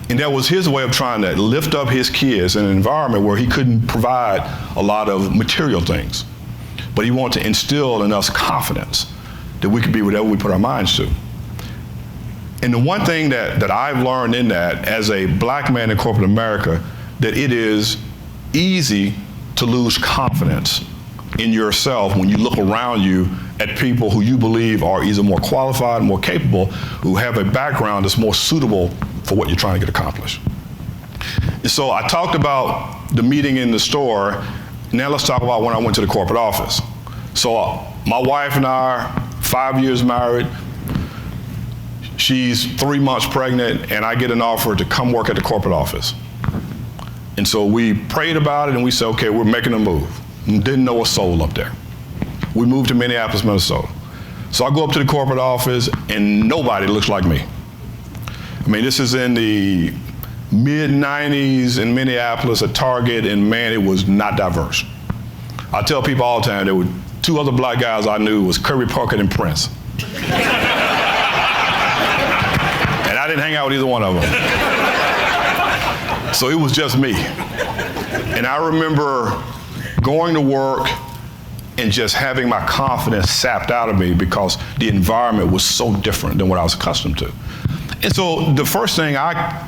And that was his way of trying to lift up his kids in an environment where he couldn't provide a lot of material things. But he wanted to instill in us confidence that we could be whatever we put our minds to. And the one thing that I've learned in that as a black man in corporate America, that it is easy to lose confidence in yourself when you look around you at people who you believe are either more qualified, more capable, who have a background that's more suitable for what you're trying to get accomplished. And so I talked about the meeting in the store. Now let's talk about when I went to the corporate office. So my wife and I are 5 years married. She's 3 months pregnant, and I get an offer to come work at the corporate office. And so we prayed about it, and we said, okay, we're making a move. And didn't know a soul up there. We moved to Minneapolis, Minnesota. So I go up to the corporate office, and nobody looks like me. I mean, this is in the mid-90s in Minneapolis at Target, and man, it was not diverse. I tell people all the time, there were 2 other black guys I knew, was Kirby Puckett and Prince. And I didn't hang out with either one of them. So it was just me. And I remember going to work and just having my confidence sapped out of me because the environment was so different than what I was accustomed to. And so the first thing I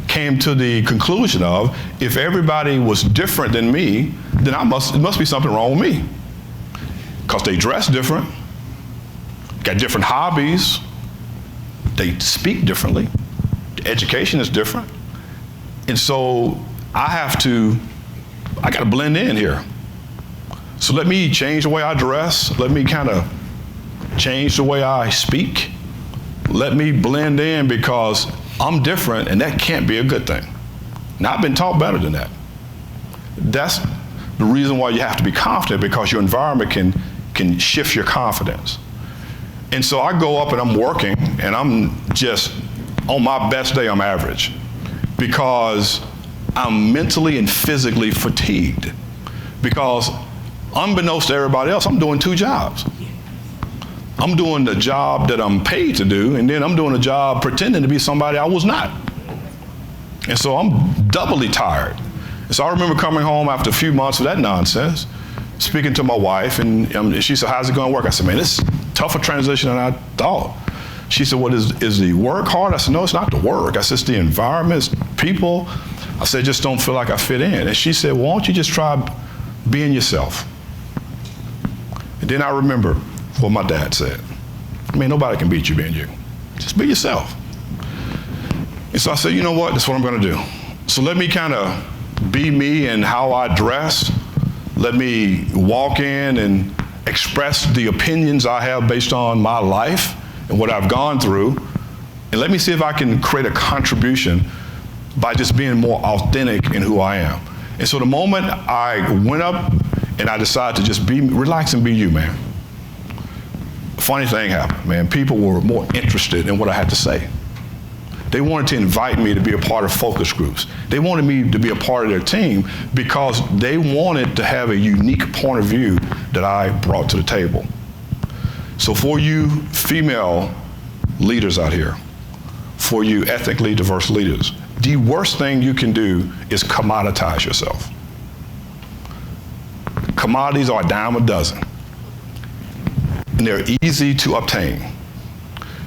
came to the conclusion of, if everybody was different than me, then it must be something wrong with me. Because they dress different, got different hobbies, they speak differently, the education is different. And so I got to blend in here. So let me change the way I dress. Let me kind of change the way I speak. Let me blend in because I'm different, and that can't be a good thing. Now, I've been taught better than that. That's the reason why you have to be confident, because your environment can shift your confidence. And so I go up and I'm working, and I'm just, on my best day, I'm average, because I'm mentally and physically fatigued. Because unbeknownst to everybody else, I'm doing 2 jobs. I'm doing the job that I'm paid to do, and then I'm doing a job pretending to be somebody I was not. And so I'm doubly tired. And so I remember coming home after a few months of that nonsense, speaking to my wife, and she said, how's it going to work? I said, man, this is tougher transition than I thought. She said, well, is the work hard? I said, no, it's not the work. I said, it's the environment, it's people. I said, I just don't feel like I fit in. And she said, well, why don't you just try being yourself? And then I remember what my dad said. I mean, nobody can beat you being you. Just be yourself. And so I said, you know what? That's what I'm going to do. So let me kind of be me in how I dress. Let me walk in and express the opinions I have based on my life and what I've gone through. And let me see if I can create a contribution by just being more authentic in who I am. And so the moment I went up and I decided to just relax and be you, man. Funny thing happened, man. People were more interested in what I had to say. They wanted to invite me to be a part of focus groups. They wanted me to be a part of their team because they wanted to have a unique point of view that I brought to the table. So for you female leaders out here, for you ethnically diverse leaders, the worst thing you can do is commoditize yourself. Commodities are a dime a dozen, and they're easy to obtain.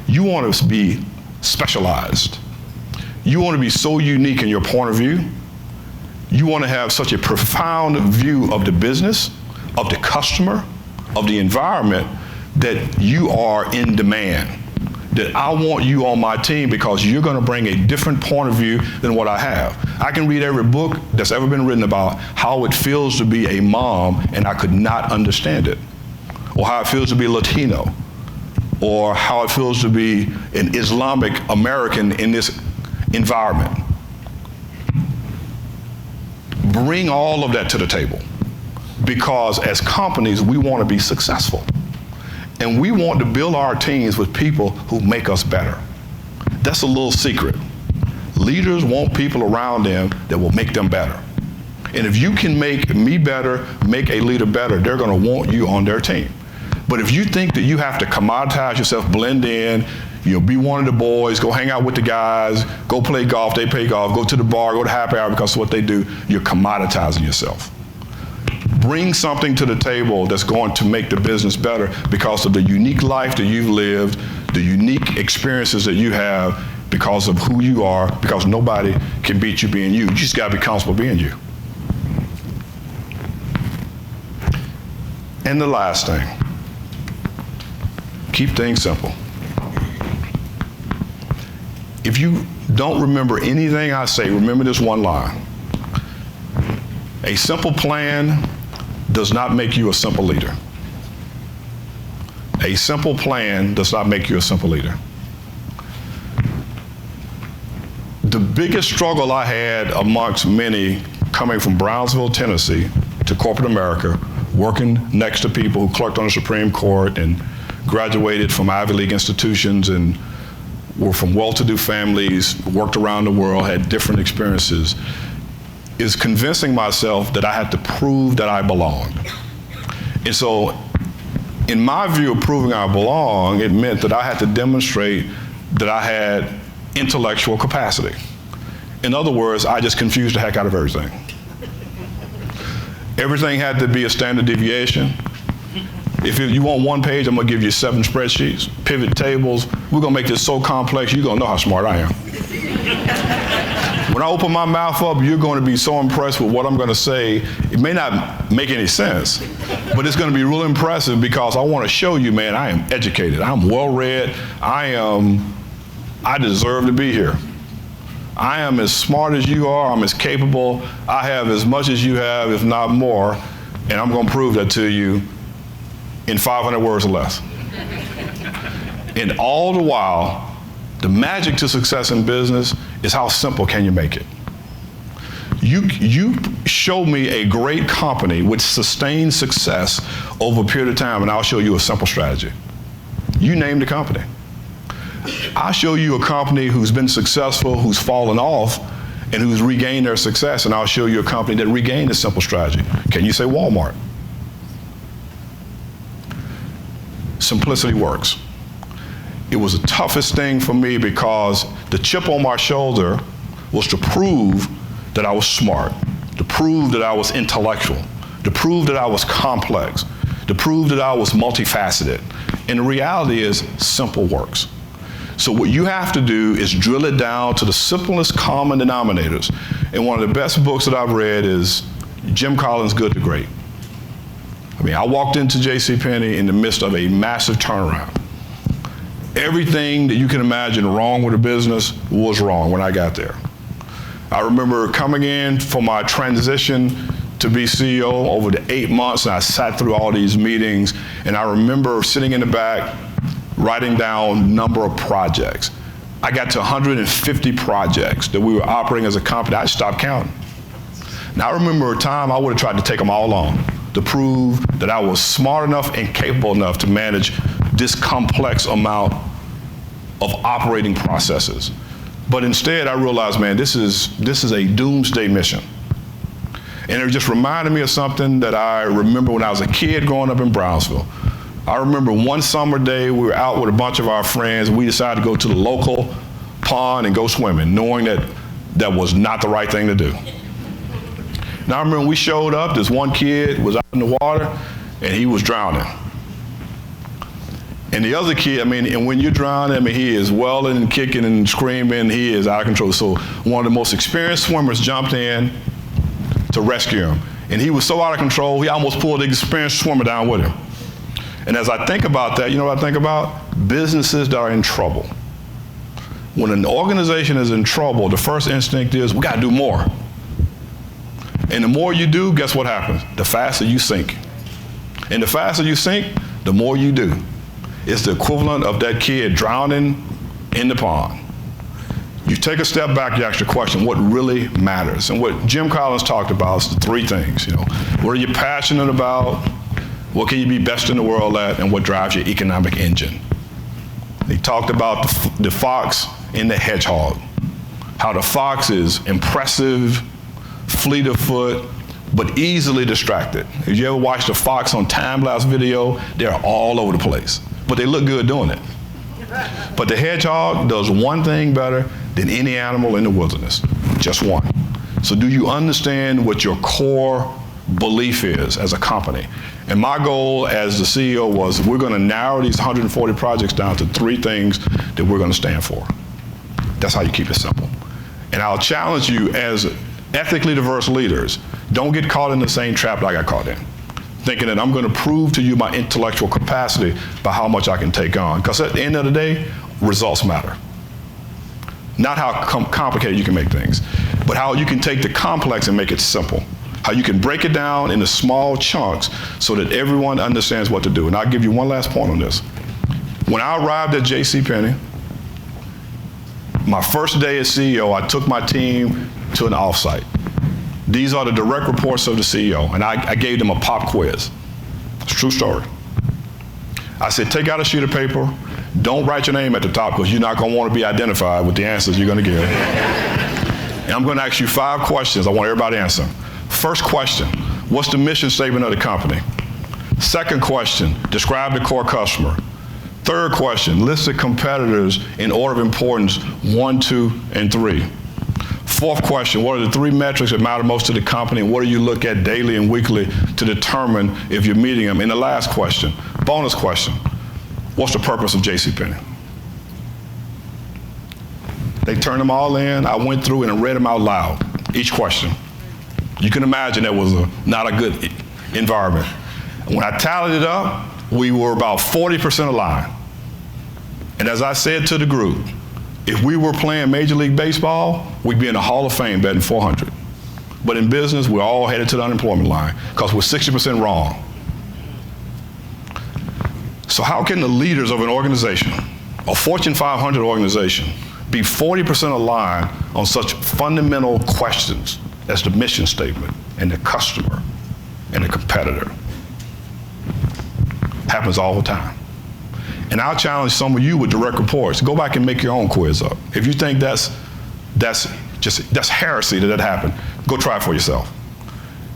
You want to be specialized. You want to be so unique in your point of view. You want to have such a profound view of the business, of the customer, of the environment, that you are in demand. That I want you on my team because you're going to bring a different point of view than what I have. I can read every book that's ever been written about how it feels to be a mom, and I could not understand it. Or how it feels to be Latino, or how it feels to be an Islamic American in this environment. Bring all of that to the table, because as companies, we want to be successful. And we want to build our teams with people who make us better. That's a little secret. Leaders want people around them that will make them better. And if you can make me better, make a leader better, they're going to want you on their team. But if you think that you have to commoditize yourself, blend in, be one of the boys, go hang out with the guys, go play golf, they play golf, go to the bar, go to happy hour because of what they do, you're commoditizing yourself. bring something to the table that's going to make the business better because of the unique life that you've lived, the unique experiences that you have because of who you are, because nobody can beat you being you. You just got to be comfortable being you. And the last thing, keep things simple. If you don't remember anything I say, remember this one line. A simple plan does not make you a simple leader. A simple plan does not make you a simple leader. The biggest struggle I had amongst many coming from Brownsville, Tennessee to corporate America, working next to people who clerked on the Supreme Court and graduated from Ivy League institutions and were from well-to-do families, worked around the world, had different experiences, is convincing myself that I had to prove that I belonged. And so, in my view of proving I belong, it meant that I had to demonstrate that I had intellectual capacity. In other words, I just confused the heck out of everything. Everything had to be a standard deviation. If you want one page, I'm gonna give you 7 spreadsheets, pivot tables. We're gonna make this so complex, you're gonna know how smart I am. When I open my mouth up, you're gonna be so impressed with what I'm gonna say. It may not make any sense, but it's gonna be real impressive because I wanna show you, man, I am educated, I'm well-read, I deserve to be here. I am as smart as you are, I'm as capable, I have as much as you have, if not more, and I'm gonna prove that to you in 500 words or less. And all the while, the magic to success in business is how simple can you make it. You show me a great company with sustained success over a period of time, and I'll show you a simple strategy. You name the company. I'll show you a company who's been successful, who's fallen off, and who's regained their success, and I'll show you a company that regained a simple strategy. Can you say Walmart? Simplicity works. It was the toughest thing for me because the chip on my shoulder was to prove that I was smart, to prove that I was intellectual, to prove that I was complex, to prove that I was multifaceted. And the reality is, simple works. So what you have to do is drill it down to the simplest common denominators. And one of the best books that I've read is Jim Collins' Good to Great. I mean, I walked into JCPenney in the midst of a massive turnaround. Everything that you can imagine wrong with a business was wrong when I got there. I remember coming in for my transition to be CEO over the 8 months, and I sat through all these meetings, and I remember sitting in the back, writing down number of projects. I got to 150 projects that we were operating as a company. I stopped counting. Now I remember a time I would have tried to take them all on to prove that I was smart enough and capable enough to manage this complex amount of operating processes. But instead I realized, man, this is a doomsday mission. And it just reminded me of something that I remember when I was a kid growing up in Brownsville. I remember one summer day, we were out with a bunch of our friends, and we decided to go to the local pond and go swimming, knowing that that was not the right thing to do. Now I remember when we showed up, this one kid was out in the water, and he was drowning. And the other kid, and when you're drowning, he is welling and kicking and screaming, he is out of control. So one of the most experienced swimmers jumped in to rescue him. And he was so out of control, he almost pulled the experienced swimmer down with him. And as I think about that, you know what I think about? Businesses that are in trouble. When an organization is in trouble, the first instinct is, we gotta do more. And the more you do, guess what happens? The faster you sink. And the faster you sink, the more you do. It's the equivalent of that kid drowning in the pond. You take a step back, you ask the question, what really matters? And what Jim Collins talked about is the 3 things. What are you passionate about? What can you be best in the world at, and what drives your economic engine? He talked about the fox and the hedgehog, how the fox is impressive, fleet of foot, but easily distracted. If you ever watched a fox on time-lapse video, they're all over the place, but they look good doing it. But the hedgehog does one thing better than any animal in the wilderness, just one. So do you understand what your core belief is as a company. And my goal as the CEO was we're going to narrow these 140 projects down to 3 things that we're going to stand for. That's how you keep it simple. And I'll challenge you as ethically diverse leaders, don't get caught in the same trap that I got caught in, thinking that I'm going to prove to you my intellectual capacity by how much I can take on. Because at the end of the day, results matter. Not how complicated you can make things, but how you can take the complex and make it simple. How you can break it down into small chunks so that everyone understands what to do. And I'll give you one last point on this. When I arrived at JCPenney, my first day as CEO, I took my team to an offsite. These are the direct reports of the CEO, and I gave them a pop quiz. It's a true story. I said, take out a sheet of paper, don't write your name at the top because you're not going to want to be identified with the answers you're going to give. And I'm going to ask you 5 questions I want everybody to answer. First question, what's the mission statement of the company? Second question, describe the core customer. Third question, list the competitors in order of importance, 1, 2, and 3. Fourth question, what are the 3 metrics that matter most to the company, and what do you look at daily and weekly to determine if you're meeting them? And the last question, bonus question, what's the purpose of JCPenney? They turned them all in. I went through and read them out loud, each question. You can imagine that was not a good environment. When I tallied it up, we were about 40% aligned. And as I said to the group, if we were playing Major League Baseball, we'd be in the Hall of Fame batting 400. But in business, we're all headed to the unemployment line because we're 60% wrong. So how can the leaders of an organization, a Fortune 500 organization, be 40% aligned on such fundamental questions as the mission statement and the customer and the competitor? Happens all the time. And I'll challenge some of you with direct reports. Go back and make your own quiz up. If you think that's heresy that happened, go try it for yourself.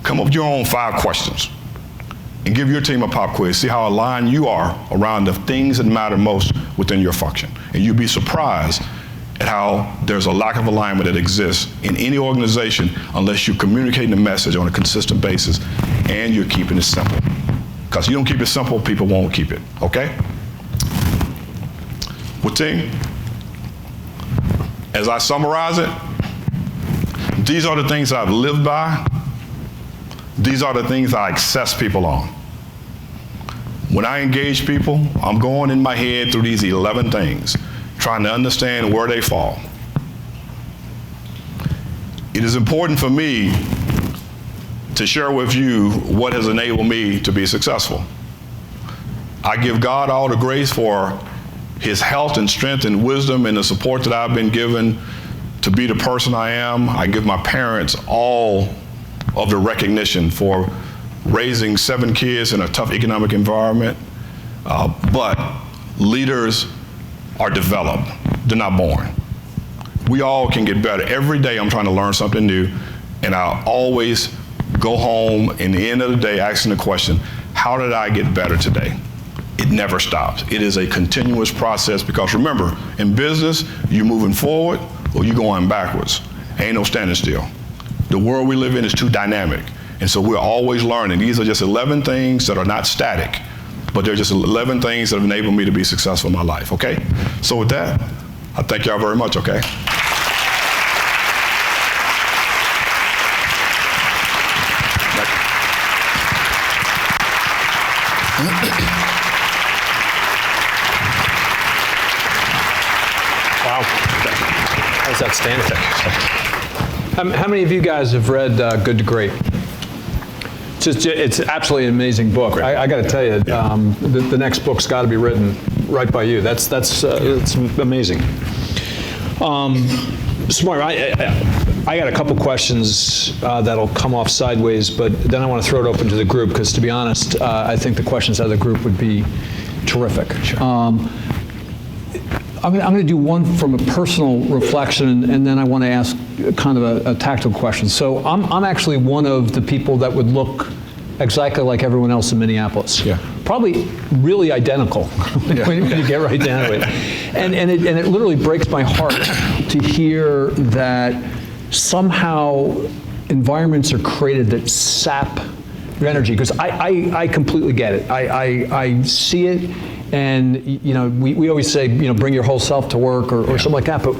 Come up with your own 5 questions and give your team a pop quiz. See how aligned you are around the things that matter most within your function. And you'll be surprised at how there's a lack of alignment that exists in any organization unless you're communicating the message on a consistent basis and you're keeping it simple. Because you don't keep it simple, people won't keep it, okay? Well, team, as I summarize it, these are the things I've lived by. These are the things I assess people on. When I engage people, I'm going in my head through these 11 things, trying to understand where they fall. It is important for me to share with you what has enabled me to be successful. I give God all the grace for His health and strength and wisdom and the support that I've been given to be the person I am. I give my parents all of the recognition for raising 7 kids in a tough economic environment. But leaders are developed, they're not born. We all can get better. Every day I'm trying to learn something new, and I always go home in the end of the day asking the question, how did I get better today? It never stops. It is a continuous process because remember, in business, you're moving forward or you're going backwards. Ain't no standing still. The world we live in is too dynamic. And so we're always learning. These are just 11 things that are not static, but they're just 11 things that have enabled me to be successful in my life, okay? So with that, I thank y'all very much, okay? Wow, that's outstanding. How many of you guys have read Good to Great? It's absolutely an amazing book. I got to tell you, the next book's got to be written right by you. That's it's amazing. Smart. I got a couple questions that'll come off sideways, but then I want to throw it open to the group because, to be honest, I think the questions out of the group would be terrific. Sure. I'm going to do one from a personal reflection, and then I want to ask kind of a tactical question. So I'm actually one of the people that would look exactly like everyone else in Minneapolis. Yeah. Probably really identical when you get right down to it. And it literally breaks my heart to hear that somehow environments are created that sap your energy, because I completely get it. I see it, and you know, we always say, you know, bring your whole self to work or something like that, but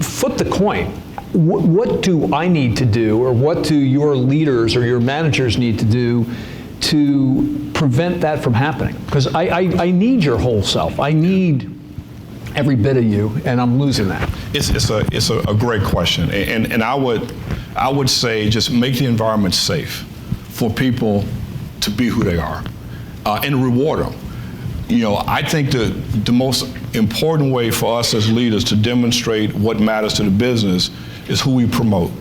flip the coin. What do I need to do, or what do your leaders or your managers need to do to prevent that from happening? Because I need your whole self. I need every bit of you, and I'm losing that. It's a great question, and I would say just make the environment safe for people to be who they are, and reward them. You know, I think the most important way for us as leaders to demonstrate what matters to the business is who we promote,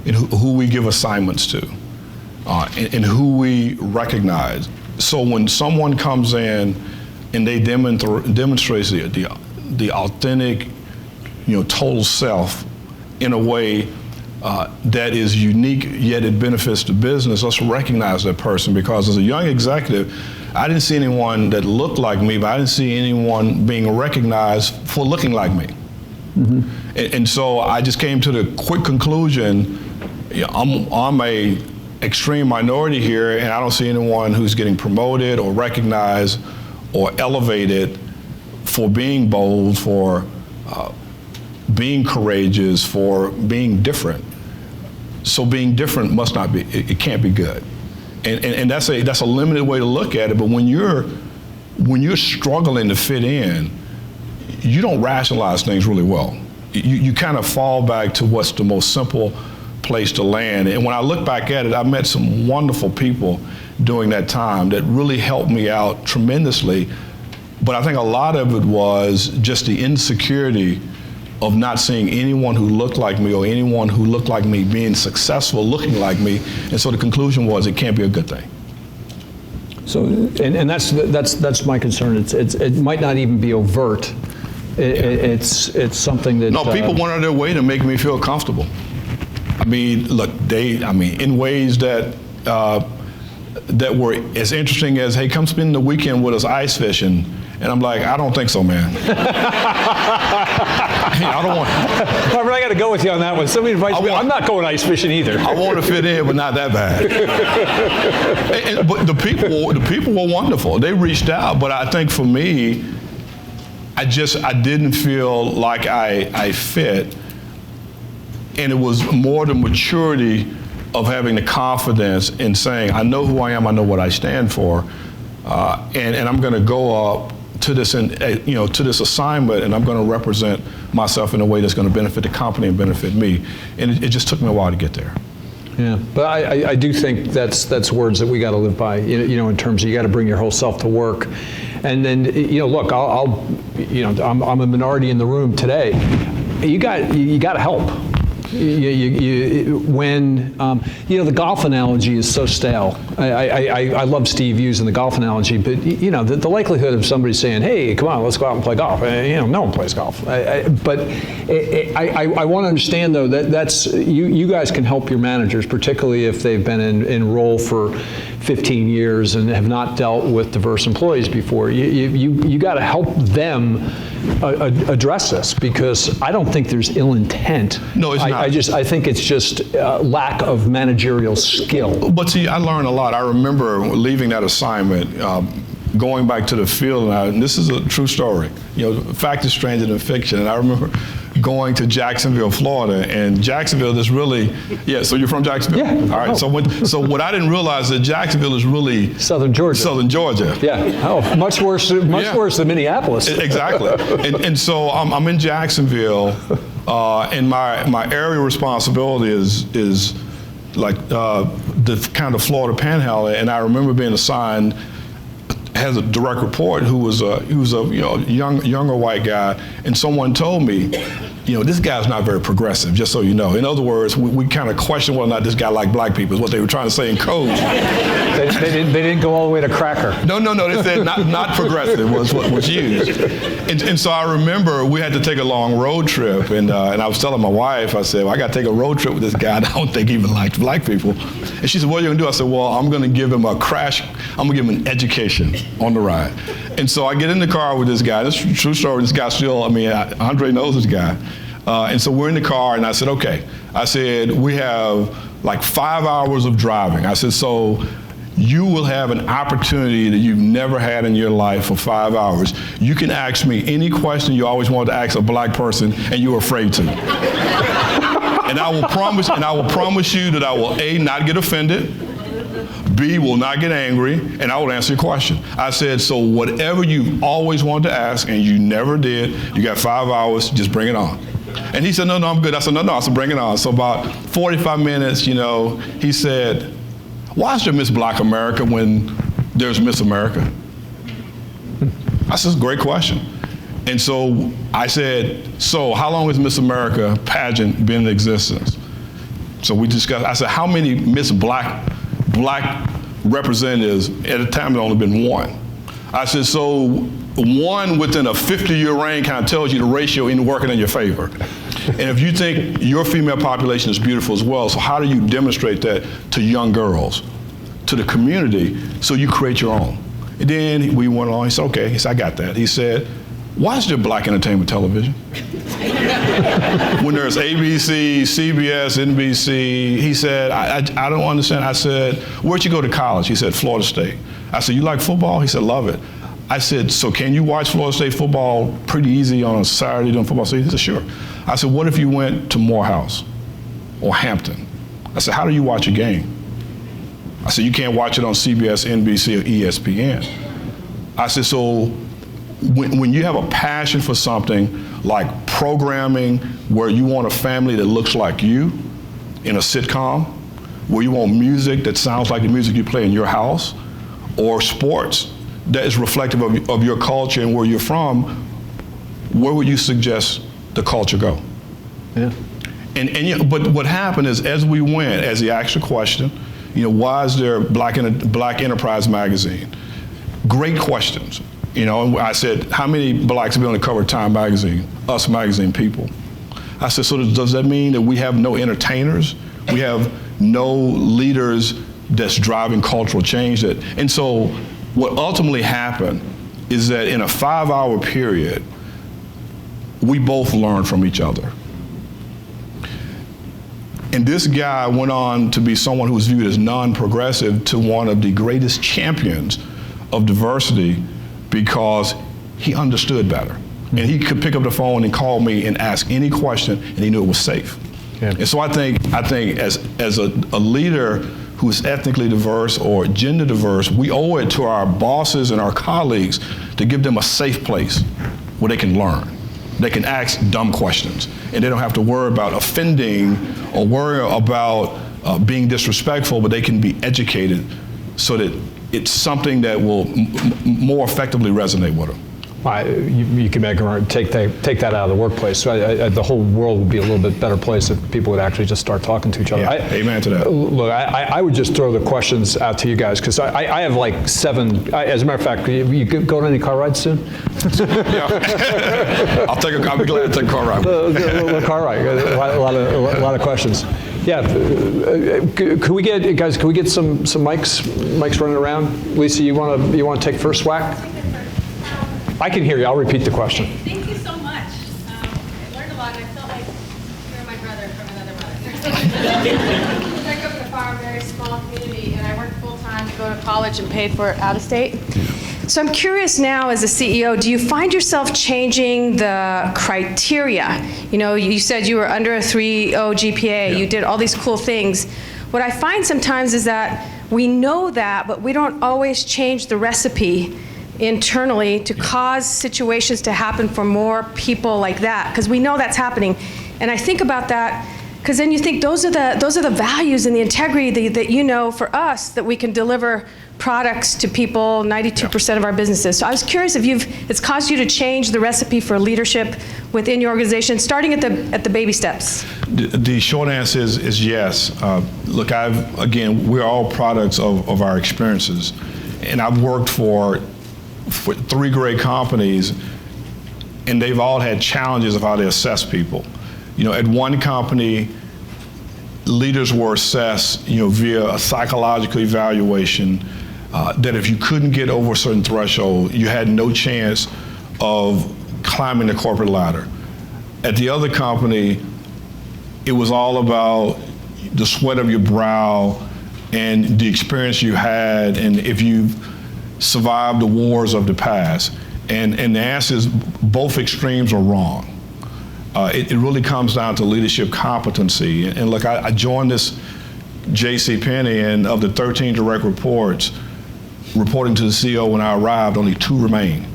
and who we give assignments to, and who we recognize. So when someone comes in and they demonstrate the authentic, you know, total self in a way that is unique, yet it benefits the business, let's recognize that person. Because as a young executive, I didn't see anyone that looked like me, but I didn't see anyone being recognized for looking like me. Mm-hmm. And so I just came to the quick conclusion, you know, I'm a extreme minority here, and I don't see anyone who's getting promoted or recognized or elevated for being bold, for being courageous, for being different. So being different must not be, it can't be good. And that's a limited way to look at it, but when you're struggling to fit in, you don't rationalize things really well. You kind of fall back to what's the most simple place to land. And when I look back at it, I met some wonderful people during that time that really helped me out tremendously. But I think a lot of it was just the insecurity of not seeing anyone who looked like me or anyone who looked like me being successful looking like me. And so the conclusion was it can't be a good thing. So, and that's my concern. It might not even be overt. It's something that... No, people went out of their way to make me feel comfortable. I mean, look, in ways that that were as interesting as, hey, come spend the weekend with us ice fishing. And I'm like, I don't think so, man. I don't want... Marvin, I got to go with you on that one. Somebody invites me. I'm not going ice fishing either. I want to fit in, but not that bad. But the people were wonderful. They reached out, but I think for me, I didn't feel like I fit. And it was more the maturity of having the confidence in saying, I know who I am, I know what I stand for, and I'm going to go up to this, to this assignment, and I'm going to represent myself in a way that's going to benefit the company and benefit me. And it just took me a while to get there. Yeah, but I do think that's words that we got to live by. You know, in terms of you got to bring your whole self to work, and then look, I'm a minority in the room today. You got to help. When the golf analogy is so stale. I love Steve using the golf analogy, but the likelihood of somebody saying, "Hey, come on, let's go out and play golf." No one plays golf. But I want to understand though that that's you guys can help your managers, particularly if they've been in role for 15 years and have not dealt with diverse employees before. You got to help them address this, because I don't think there's ill intent. No, it's not. I think it's just lack of managerial skill. But see, I learned a lot. I remember leaving that assignment, going back to the field, and this is a true story. Fact is stranger than fiction. And I remember going to Jacksonville, Florida, and Jacksonville is really, so you're from Jacksonville? Yeah. All right, so what I didn't realize is that Jacksonville is really Southern Georgia. Yeah, much worse than Minneapolis. Exactly. And so I'm in Jacksonville, and my area responsibility is like the kind of Florida Panhandle, and I remember being assigned has a direct report who was a younger white guy, and someone told me, this guy's not very progressive, just so you know. In other words, we kind of question whether or not this guy liked black people, is what they were trying to say in code. They didn't go all the way to cracker. No, they said not progressive was what was used. And so I remember we had to take a long road trip, and I was telling my wife, I said, well, I got to take a road trip with this guy, and I don't think he even liked black people. And she said, what are you going to do? I said, well, I'm going to give him I'm going to give him an education on the ride. And so I get in the car with this guy. This is a true story. This guy Andre knows this guy. And so we're in the car, and I said, okay. I said, we have like 5 hours of driving. I said, so you will have an opportunity that you've never had in your life for 5 hours. You can ask me any question you always wanted to ask a black person and you're afraid to. And I will promise you that I will A, not get offended, B, will not get angry, and I will answer your question. I said, so whatever you always wanted to ask and you never did, you got 5 hours, just bring it on. And he said, no, I'm good. I said, no, I said, bring it on. So about 45 minutes, he said, why is there Miss Black America when there's Miss America? I said, great question. And so I said, so how long has Miss America pageant been in existence? So we discussed, I said, how many Miss Black representatives? At the time, there only been one. I said, so one within a 50-year reign kind of tells you the ratio ain't working in your favor. And if you think your female population is beautiful as well, so how do you demonstrate that to young girls, to the community, so you create your own? And then we went on, he said, okay, he said, I got that. He said, why is there black entertainment television? When there's ABC, CBS, NBC, he said, I don't understand. I said, where'd you go to college? He said, Florida State. I said, you like football? He said, love it. I said, so can you watch Florida State football pretty easy on a Saturday during football season? He said, sure. I said, what if you went to Morehouse or Hampton? I said, how do you watch a game? I said, you can't watch it on CBS, NBC, or ESPN. I said, so when you have a passion for something like programming where you want a family that looks like you in a sitcom, where you want music that sounds like the music you play in your house, or sports that is reflective of your culture and where you're from, where would you suggest the culture go? Yeah. But what happened is, as we went, as he asked the question, why is there Black Enterprise magazine? Great questions. And I said, how many blacks have been on the cover of Time magazine? Us magazine people. I said, so does that mean that we have no entertainers? We have no leaders that's driving cultural change? And so what ultimately happened is that in a 5-hour period, we both learned from each other. And this guy went on to be someone who was viewed as non-progressive to one of the greatest champions of diversity because he understood better. And he could pick up the phone and call me and ask any question, and he knew it was safe. Yeah. And so I think as a leader who is ethnically diverse or gender diverse, we owe it to our bosses and our colleagues to give them a safe place where they can learn. They can ask dumb questions, and they don't have to worry about offending or worry about being disrespectful, but they can be educated so that it's something that will more effectively resonate with them. You can take that out of the workplace. So the whole world would be a little bit better place if people would actually just start talking to each other. Yeah, amen to that. Look, I would just throw the questions out to you guys because I have like 7. As a matter of fact, you go on any car rides soon? Yeah. I'll be glad to take a car ride. A car ride. A lot of questions. Yeah. Could we get some mics running around? Lisa, you want to take first whack? I can hear you. I'll repeat the question. Okay, thank you so much. I learned a lot, and I felt like you're my brother from another mother. I grew up in a farm, very small community, and I worked full-time to go to college and paid for it out of state. So I'm curious now, as a CEO, do you find yourself changing the criteria? You said you were under a 3.0 GPA. Yeah. You did all these cool things. What I find sometimes is that we know that, but we don't always change the recipe internally to cause situations to happen for more people like that, because we know that's happening. And I think about that because then you think those are the values and the integrity that for us that we can deliver products to people, 92% of our businesses. So I was curious if it's caused you to change the recipe for leadership within your organization, starting at the baby steps. The short answer is yes. Look, we're all products of our experiences, and I've worked for 3 great companies, and they've all had challenges of how they assess people. At one company, leaders were assessed, via a psychological evaluation that if you couldn't get over a certain threshold, you had no chance of climbing the corporate ladder. At the other company, it was all about the sweat of your brow and the experience you had, and if you've survived the wars of the past. And the answer is both extremes are wrong. It really comes down to leadership competency. And look, I joined this J.C. Penney, and of the 13 direct reports reporting to the CEO when I arrived, only 2 remain.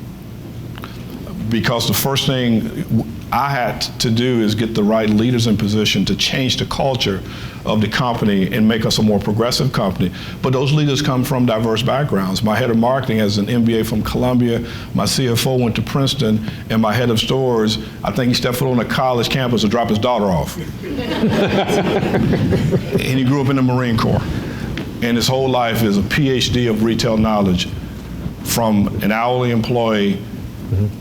Because the first thing I had to do is get the right leaders in position to change the culture of the company and make us a more progressive company. But those leaders come from diverse backgrounds. My head of marketing has an MBA from Columbia, my CFO went to Princeton, and my head of stores, I think he stepped foot on a college campus to drop his daughter off. And he grew up in the Marine Corps. And his whole life is a PhD of retail knowledge, from an hourly employee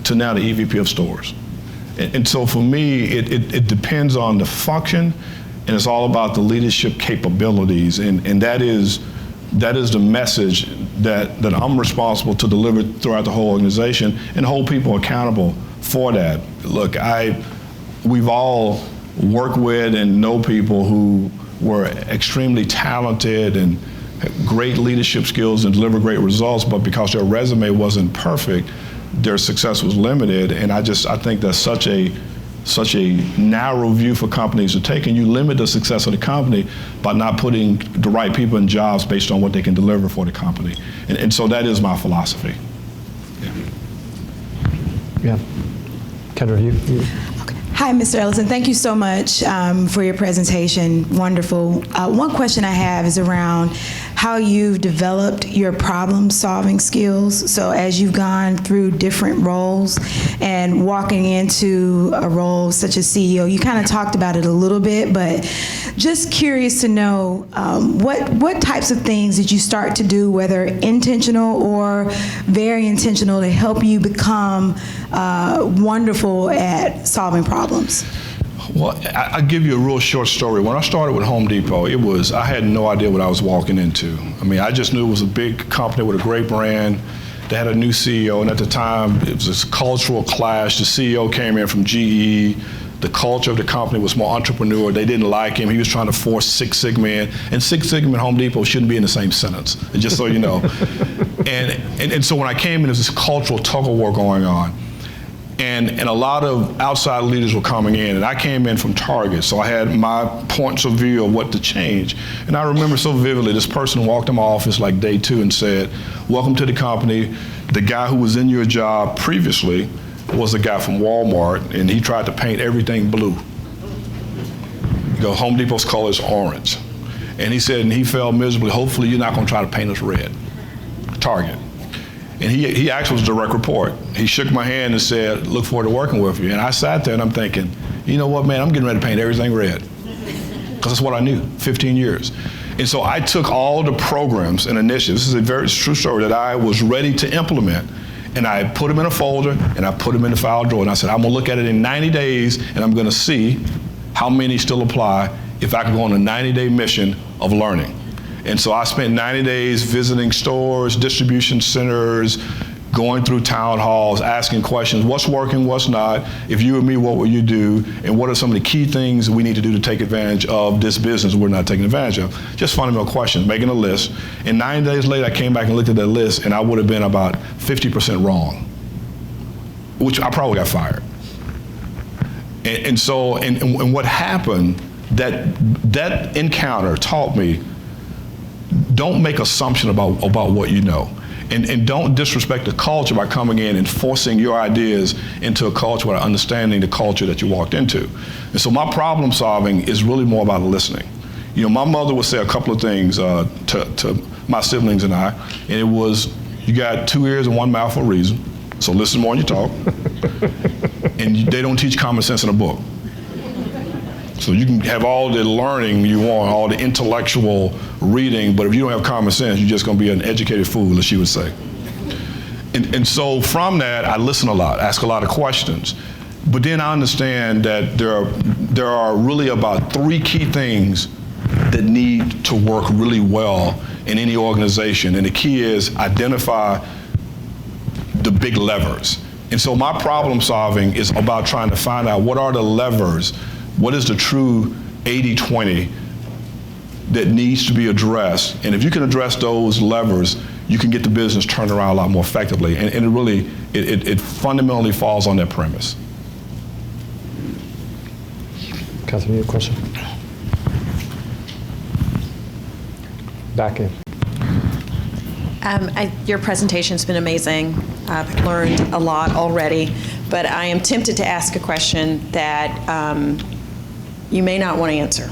to now the EVP of stores. And so for me, it depends on the function, and it's all about the leadership capabilities, and that is the message that I'm responsible to deliver throughout the whole organization and hold people accountable for that. Look, we've all worked with and know people who were extremely talented and had great leadership skills and deliver great results, but because their resume wasn't perfect, their success was limited. And I think that's such a narrow view for companies to take, and you limit the success of the company by not putting the right people in jobs based on what they can deliver for the company. And so that is my philosophy. Yeah. Kendra, you. Hi, Mr. Ellison. Thank you so much for your presentation. Wonderful. One question I have is around how you've developed your problem-solving skills. So as you've gone through different roles and walking into a role such as CEO, you kind of talked about it a little bit, but just curious to know what types of things did you start to do, whether intentional or very intentional, to help you become wonderful at solving problems? Well, I'll give you a real short story. When I started with Home Depot, I had no idea what I was walking into. I mean, I just knew it was a big company with a great brand. They had a new CEO, and at the time, it was this cultural clash. The CEO came in from GE. The culture of the company was more entrepreneurial. They didn't like him. He was trying to force Six Sigma in. And Six Sigma and Home Depot shouldn't be in the same sentence, just so you know. and so when I came in, there was this cultural tug-of-war going on. And a lot of outside leaders were coming in, and I came in from Target, so I had my points of view of what to change. And I remember so vividly, this person walked in my office like day 2 and said, "Welcome to the company. The guy who was in your job previously was a guy from Walmart, and he tried to paint everything blue. You know, Home Depot's color is orange." And he said, and he failed miserably, "Hopefully you're not gonna try to paint us red." Target. And he actually was a direct report. He shook my hand and said, "Look forward to working with you." And I sat there and I'm thinking, you know what, man, I'm getting ready to paint everything red. Because that's what I knew, 15 years. And so I took all the programs and initiatives, this is a very true story, that I was ready to implement. And I put them in a folder and I put them in the file drawer. And I said, I'm gonna look at it in 90 days and I'm gonna see how many still apply if I can go on a 90-day mission of learning. And so I spent 90 days visiting stores, distribution centers, going through town halls, asking questions, what's working, what's not, if you were me, what would you do, and what are some of the key things we need to do to take advantage of this business we're not taking advantage of? Just fundamental questions, making a list. And 9 days later, I came back and looked at that list, and I would have been about 50% wrong, which I probably got fired. And so what happened, that encounter taught me, don't make assumptions about what you know. And don't disrespect the culture by coming in and forcing your ideas into a culture without understanding the culture that you walked into. And so my problem solving is really more about listening. You know, my mother would say a couple of things to my siblings and I, and it was, you got 2 ears and 1 mouth for a reason, so listen more than you talk. And they don't teach common sense in a book. So you can have all the learning you want, all the intellectual reading, but if you don't have common sense, you're just gonna be an educated fool, as she would say. And so from that, I listen a lot, ask a lot of questions. But then I understand that there are really about 3 key things that need to work really well in any organization. And the key is identify the big levers. And so my problem solving is about trying to find out what are the levers. What is the true 80-20 that needs to be addressed. And if you can address those levers, you can get the business turned around a lot more effectively. And it really, it fundamentally falls on that premise. Catherine, you have a question? Back in. Your presentation's been amazing. I've learned a lot already, but I am tempted to ask a question that you may not want to answer.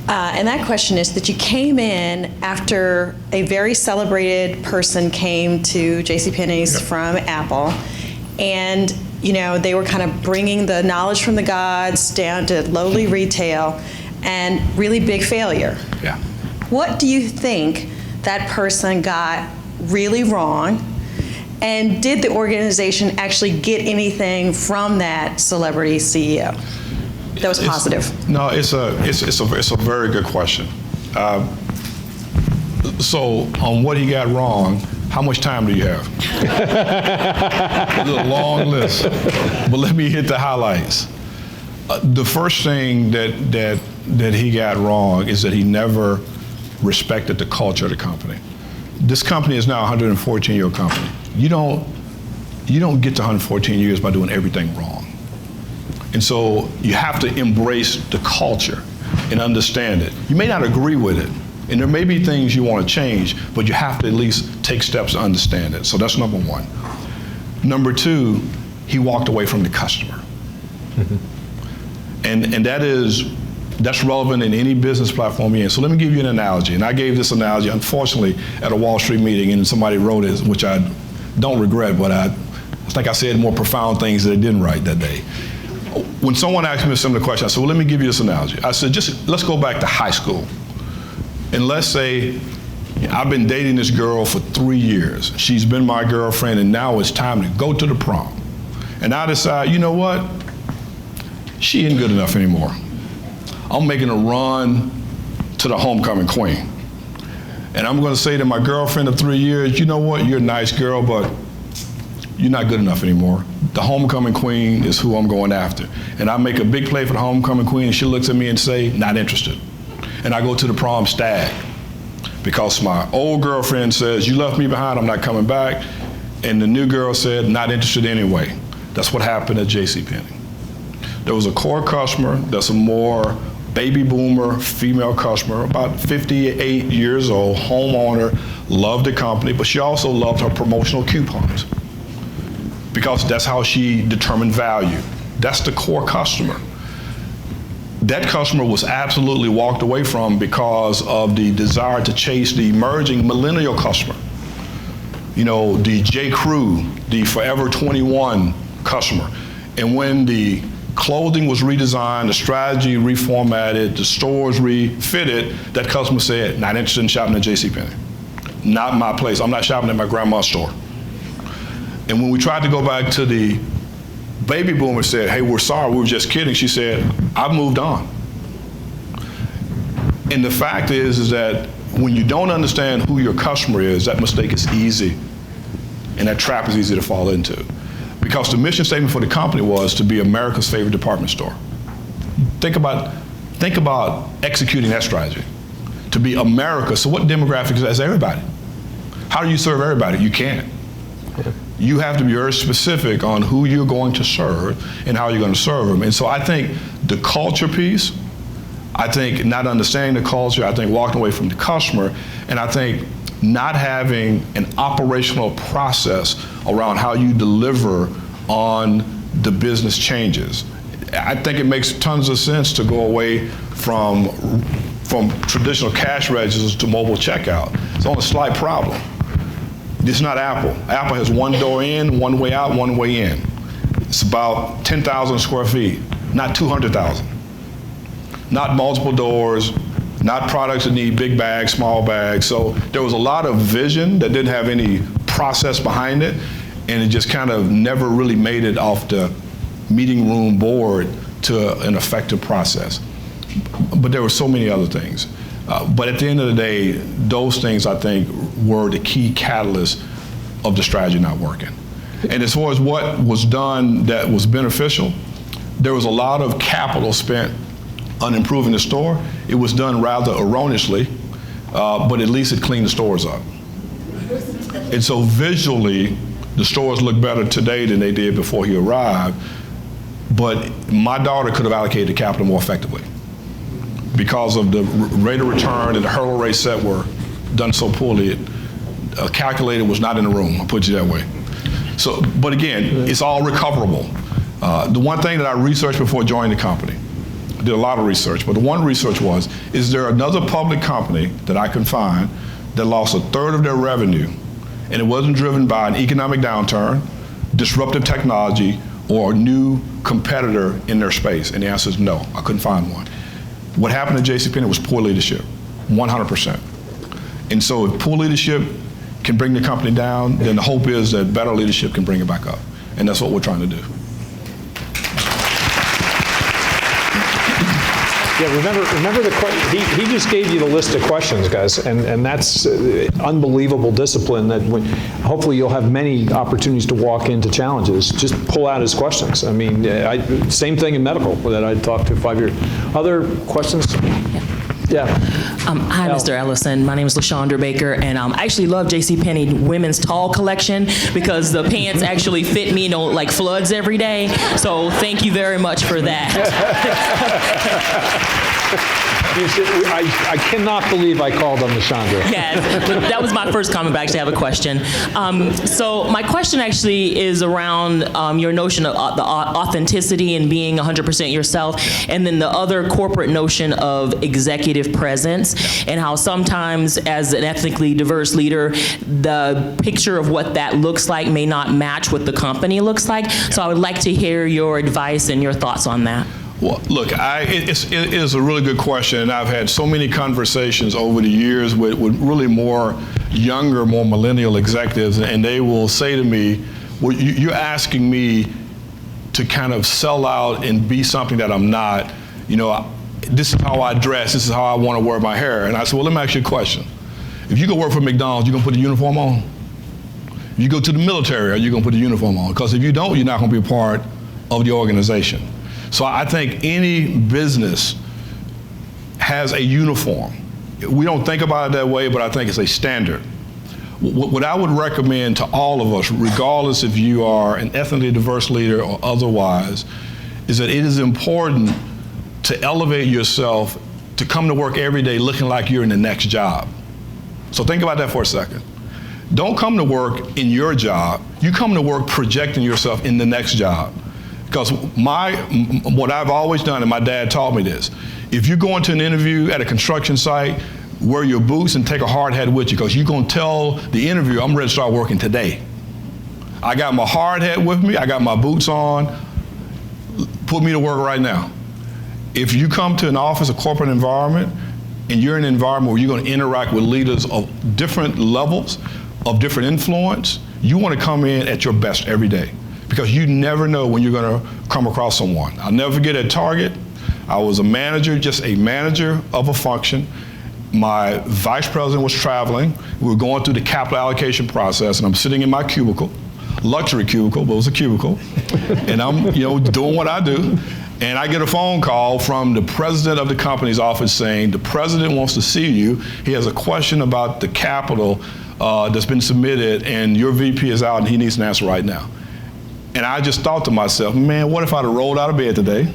And that question is that you came in after a very celebrated person came to JCPenney's from Apple, and they were kind of bringing the knowledge from the gods down to lowly retail, and really big failure. Yeah. What do you think that person got really wrong? And did the organization actually get anything from that celebrity CEO that was positive? It's a very good question. So on what he got wrong, how much time do you have? It's a long list, but let me hit the highlights. The first thing that he got wrong is that he never respected the culture of the company. This company is now a 114-year company. You don't get to 114 years by doing everything wrong. And so you have to embrace the culture and understand it. You may not agree with it, and there may be things you want to change, but you have to at least take steps to understand it. So that's number one. Number two, he walked away from the customer. And that's relevant in any business platform you're in. So let me give you an analogy. And I gave this analogy, unfortunately, at a Wall Street meeting, and somebody wrote it, which I don't regret, but I think I said more profound things that I didn't write that day. When someone asked me a similar question, I said, well, let me give you this analogy. I said, let's go back to high school. And let's say I've been dating this girl for 3 years. She's been my girlfriend, and now it's time to go to the prom. And I decide, you know what? She ain't good enough anymore. I'm making a run to the homecoming queen. And I'm going to say to my girlfriend of 3 years, you know what? You're a nice girl, but you're not good enough anymore. The homecoming queen is who I'm going after. And I make a big play for the homecoming queen, and she looks at me and say, not interested. And I go to the prom stag because my old girlfriend says, you left me behind, I'm not coming back. And the new girl said, not interested anyway. That's what happened at JCPenney. There was a core customer that's a more baby boomer female customer, about 58 years old, homeowner, loved the company, but she also loved her promotional coupons because that's how she determined value. That's the core customer. That customer was absolutely walked away from because of the desire to chase the emerging millennial customer. The J. Crew, the Forever 21 customer. And when the clothing was redesigned, the strategy reformatted, the stores refitted, that customer said, not interested in shopping at JCPenney. Not my place. I'm not shopping at my grandma's store. And when we tried to go back to the baby boomer said, hey, we're sorry, we were just kidding. She said, I've moved on. And the fact is that when you don't understand who your customer is, that mistake is easy. And that trap is easy to fall into. Because the mission statement for the company was to be America's favorite department store. Think about executing that strategy. To be America, so what demographic is that? It's everybody. How do you serve everybody? You can't. You have to be very specific on who you're going to serve and how you're going to serve them. And so I think the culture piece, I think not understanding the culture, I think walking away from the customer, and I think not having an operational process around how you deliver on the business changes. I think it makes tons of sense to go away from traditional cash registers to mobile checkout. It's only a slight problem. It's not Apple. Apple has one door in, one way out, one way in. It's about 10,000 square feet, not 200,000. Not multiple doors, not products that need big bags, small bags. So there was a lot of vision that didn't have any process behind it, and it just kind of never really made it off the meeting room board to an effective process. But there were so many other things. But at the end of the day, those things, I think, were the key catalyst of the strategy not working. And as far as what was done that was beneficial, there was a lot of capital spent on improving the store. It was done rather erroneously, but at least it cleaned the stores up. And so visually, the stores look better today than they did before he arrived, but my daughter could have allocated the capital more effectively because of the rate of return and the hurdle rate set were done so poorly. A calculator was not in the room, I'll put it that way. So, but again, it's all recoverable. The one thing that I researched before joining the company, I did a lot of research, but the one research was, is there another public company that I can find that lost a third of their revenue and it wasn't driven by an economic downturn, disruptive technology, or a new competitor in their space? And the answer is no, I couldn't find one. What happened to JCPenney was poor leadership, 100%. And so if poor leadership can bring the company down, then the hope is that better leadership can bring it back up. And that's what we're trying to do. Yeah, remember he just gave you the list of questions, guys, and that's unbelievable discipline that hopefully you'll have many opportunities to walk into challenges. Just pull out his questions. I mean, same thing in medical that I talked to 5 years. Other questions? Yeah. Hi, Mr. Ellison. My name is LaShondra Baker, and I actually love JCPenney women's tall collection because the pants actually fit me, like floods every day. So thank you very much for that. I cannot believe I called on LaShondra. Yes, that was my first comment, but I actually have a question. So my question actually is around your notion of the authenticity and being 100% yourself, and then the other corporate notion of executive presence, and how sometimes as an ethnically diverse leader, the picture of what that looks like may not match what the company looks like. So I would like to hear your advice and your thoughts on that. Well, look, it is a really good question, and I've had so many conversations over the years with really more younger, more millennial executives, and they will say to me, well, you're asking me to kind of sell out and be something that I'm not. You know, this is how I dress, this is how I want to wear my hair. And I said, well, let me ask you a question. If you go work for McDonald's, you gonna put a uniform on? If you go to the military, are you gonna put a uniform on? Because if you don't, you're not gonna be a part of the organization. So I think any business has a uniform. We don't think about it that way, but I think it's a standard. What I would recommend to all of us, regardless if you are an ethnically diverse leader or otherwise, is that it is important to elevate yourself, to come to work every day looking like you're in the next job. So think about that for a second. Don't come to work in your job. You come to work projecting yourself in the next job. Because what I've always done, and my dad taught me this, if you go into an interview at a construction site, wear your boots and take a hard hat with you, because you're going to tell the interviewer, I'm ready to start working today. I got my hard hat with me, I got my boots on, put me to work right now. If you come to an office, a corporate environment, and you're in an environment where you're going to interact with leaders of different levels, of different influence, you want to come in at your best every day. Because you never know when you're going to come across someone. I'll never forget at Target, I was a manager, just a manager of a function. My vice president was traveling. We were going through the capital allocation process, and I'm sitting in my cubicle, luxury cubicle, but it was a cubicle, and I'm doing what I do. And I get a phone call from the president of the company's office saying, the president wants to see you. He has a question about the capital that's been submitted, and your VP is out, and he needs an answer right now. And I just thought to myself, man, what if I'd have rolled out of bed today,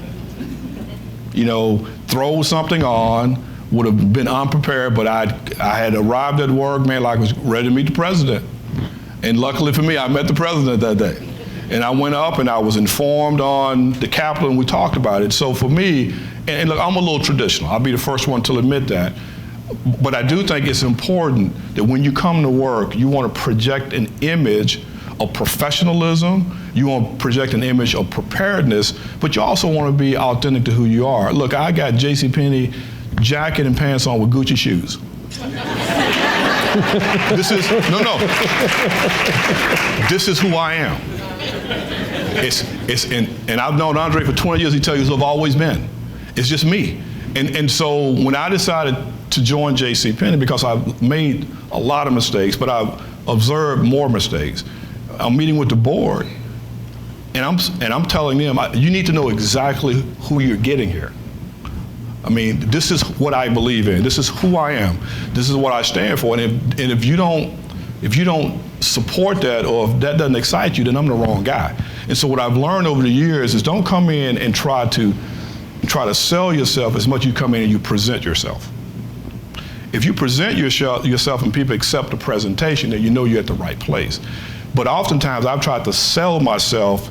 throw something on, would have been unprepared, but I had arrived at work, man, like I was ready to meet the president. And luckily for me, I met the president that day. And I went up and I was informed on the capital, and we talked about it. So for me, and look, I'm a little traditional. I'll be the first one to admit that. But I do think it's important that when you come to work, you want to project an image of professionalism, you want to project an image of preparedness, but you also want to be authentic to who you are. Look, I got JCPenney jacket and pants on with Gucci shoes. This is who I am. And I've known Andre for 20 years, he tells you, I've always been. It's just me. And so when I decided to join JCPenney, because I've made a lot of mistakes, but I've observed more mistakes, I'm meeting with the board, and I'm telling them, you need to know exactly who you're getting here. I mean, this is what I believe in. This is who I am. This is what I stand for. And if you don't support that, or if that doesn't excite you, then I'm the wrong guy. And so what I've learned over the years is don't come in and try to sell yourself as much as you come in and you present yourself. If you present yourself and people accept the presentation, then you know you're at the right place. But oftentimes I've tried to sell myself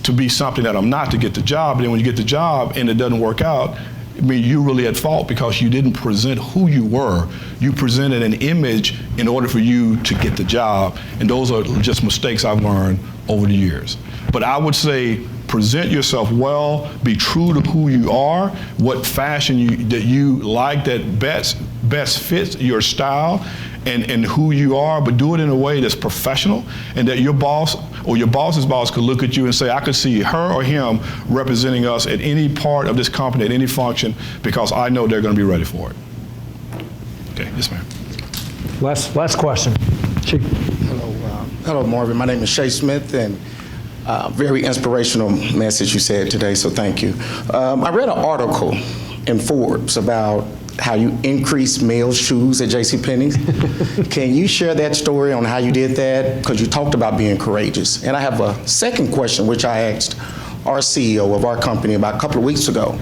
to be something that I'm not to get the job. And then when you get the job and it doesn't work out, I mean, you're really at fault because you didn't present who you were. You presented an image in order for you to get the job. And those are just mistakes I've learned over the years. But I would say present yourself well, be true to who you are, what fashion that you like that best fits your style and who you are, but do it in a way that's professional and that your boss or your boss's boss could look at you and say, I could see her or him representing us at any part of this company, at any function, because I know they're going to be ready for it. Okay, yes, ma'am. Last question. Hello, Marvin. My name is Shay Smith, and very inspirational message you said today, so thank you. I read an article in Forbes about how you increased male shoes at JCPenney's. Can you share that story on how you did that? Because you talked about being courageous. And I have a second question, which I asked our CEO of our company about a couple of weeks ago.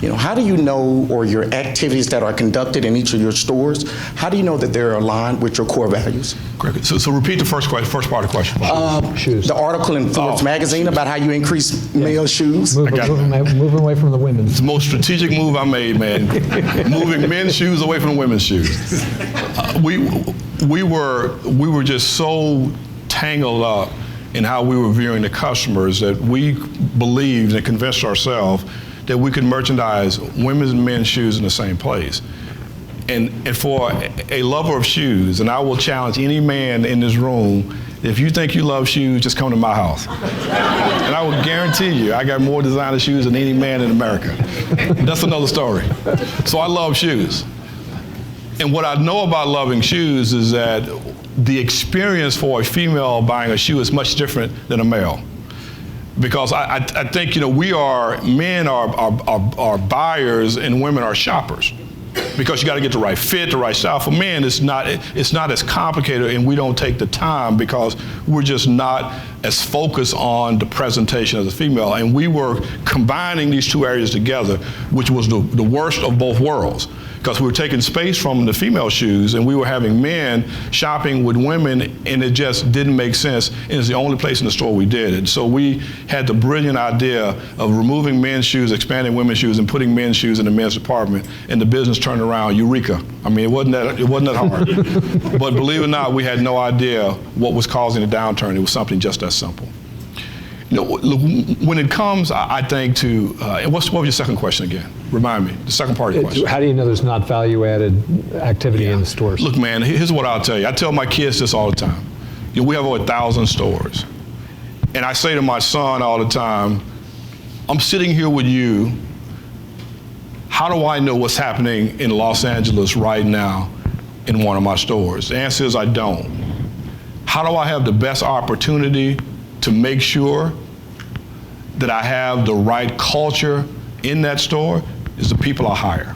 You know, how do you know, or your activities that are conducted in each of your stores, how do you know that they're aligned with your core values? Great. So repeat the first part of the question. Shoes. The article in Forbes magazine about how you increase male shoes. Moving away from the women's. It's the most strategic move I made, man. Moving men's shoes away from women's shoes. We were just so tangled up in how we were viewing the customers that we believed and convinced ourselves that we could merchandise women's and men's shoes in the same place. And for a lover of shoes, and I will challenge any man in this room, if you think you love shoes, just come to my house. And I will guarantee you, I got more designer shoes than any man in America. That's another story. So I love shoes. And what I know about loving shoes is that the experience for a female buying a shoe is much different than a male. Because I think, you know, men are buyers and women are shoppers. Because you got to get the right fit, the right style. For men, it's not as complicated, and we don't take the time because we're just not as focused on the presentation of the female. And we were combining these two areas together, which was the worst of both worlds. Because we were taking space from the female shoes and we were having men shopping with women, and it just didn't make sense. And it's the only place in the store we did it. So we had the brilliant idea of removing men's shoes, expanding women's shoes, and putting men's shoes in the men's department, and the business turned around. Eureka. I mean, it wasn't that hard. But believe it or not, we had no idea what was causing the downturn. It was something just that simple. You know, look, when it comes, I think to, what was your second question again? Remind me, the second part of your question. How do you know there's not value-added activity in the stores? Look, man, here's what I'll tell you. I tell my kids this all the time. You know, we have over 1,000 stores. And I say to my son all the time, I'm sitting here with you. How do I know what's happening in Los Angeles right now in one of my stores? The answer is I don't. How do I have the best opportunity to make sure that I have the right culture in that store? Is the people I hire.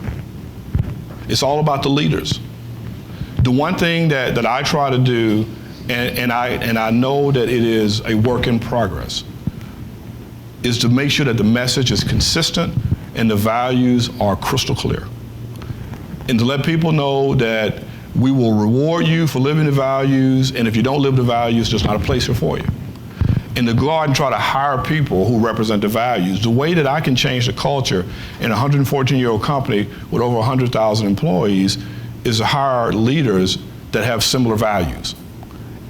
It's all about the leaders. The one thing that I try to do, and I know that it is a work in progress, is to make sure that the message is consistent and the values are crystal clear. And to let people know that we will reward you for living the values, and if you don't live the values, there's not a place here for you. And to go out and try to hire people who represent the values. The way that I can change the culture in a 114-year-old company with over 100,000 employees is to hire leaders that have similar values.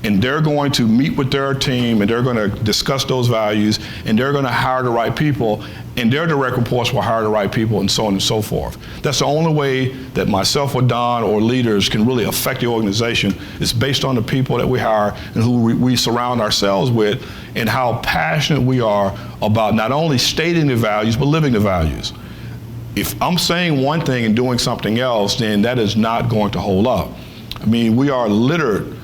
And they're going to meet with their team, and they're going to discuss those values, and they're going to hire the right people, and their direct reports will hire the right people, and so on and so forth. That's the only way that myself or Don or leaders can really affect the organization. Is based on the people that we hire and who we surround ourselves with, and how passionate we are about not only stating the values, but living the values. If I'm saying one thing and doing something else, then that is not going to hold up. I mean, we are littered,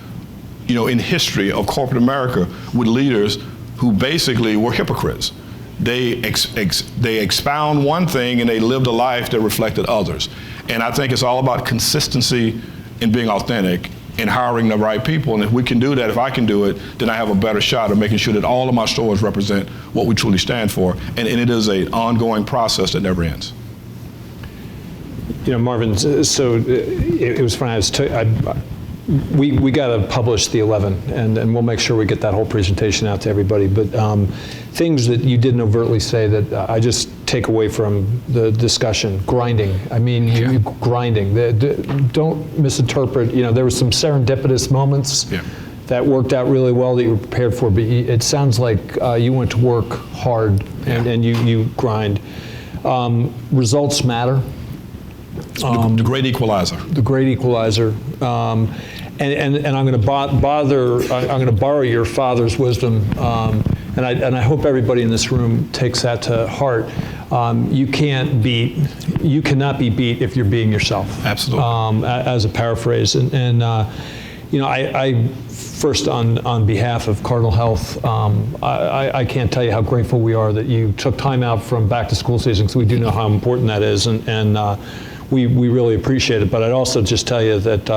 you know, in history of corporate America with leaders who basically were hypocrites. they expound one thing and they lived a life that reflected others. And I think it's all about consistency in being authentic and hiring the right people. And if we can do that, if I can do it, then I have a better shot of making sure that all of my stores represent what we truly stand for. And it is an ongoing process that never ends. You know, Marvin, so it was funny. We got to publish the 11, and we'll make sure we get that whole presentation out to everybody. But things that you didn't overtly say that I just take away from the discussion: grinding. I mean, you grinding. Don't misinterpret. You know, there were some serendipitous moments that worked out really well that you were prepared for. But it sounds like you went to work hard and you grind. Results matter. The great equalizer. The great equalizer. And I'm going to borrow your father's wisdom, and I hope everybody in this room takes that to heart. You cannot be beat if you're being yourself. Absolutely. As a paraphrase, and you know, I first on behalf of Cardinal Health, I can't tell you how grateful we are that you took time out from back to school season, because we do know how important that is, and we really appreciate it. But I'd also just tell you that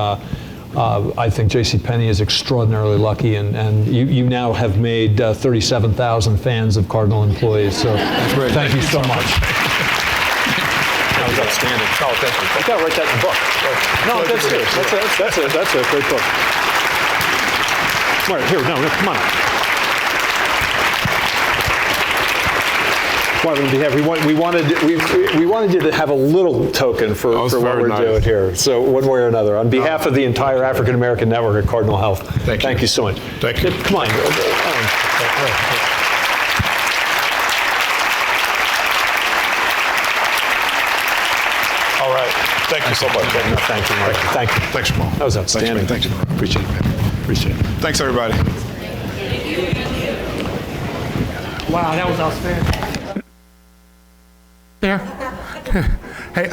I think JCPenney is extraordinarily lucky, and you now have made 37,000 fans of Cardinal employees. So thank you so much. That was outstanding. Oh, thank you. You gotta write that in the book. No, that's serious. That's a great book. Right, here, no, come on. Marvin, on behalf, we wanted you to have a little token for what we're doing here. So one way or another, on behalf of the entire African American network at Cardinal Health, thank you so much. Thank you. Come on. All right. Thank you so much. No, thank you, Mark. Thank you. Thanks, Jamal. That was outstanding. Thanks, man. Thanks, Appreciate it, man. Appreciate it. Thanks, everybody. Wow, that was outstanding. There. Hey,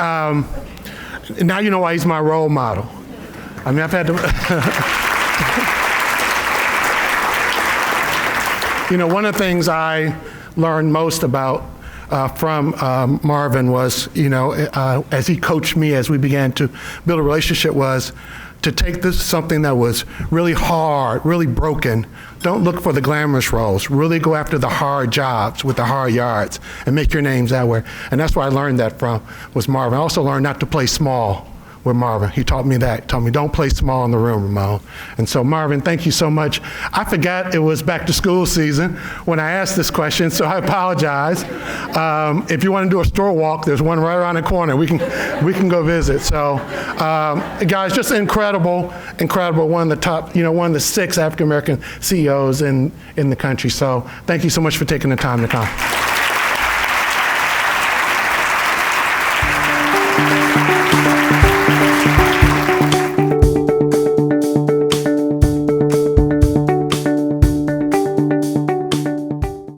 now you know why he's my role model. I mean, I've had to. You know, one of the things I learned most about from Marvin was, you know, as he coached me as we began to build a relationship, was to take this something that was really hard, really broken. Don't look for the glamorous roles. Really go after the hard jobs with the hard yards and make your names that way. And that's where I learned that from, was Marvin. I also learned not to play small with Marvin. He taught me that. He taught me, don't play small in the room, Ramon. And so, Marvin, thank you so much. I forgot it was back to school season when I asked this question, so I apologize. If you want to do a store walk, there's one right around the corner. We can go visit. So, guys, just incredible. One of the top, you know, one of the 6 African American CEOs in the country. So, thank you so much for taking the time to come.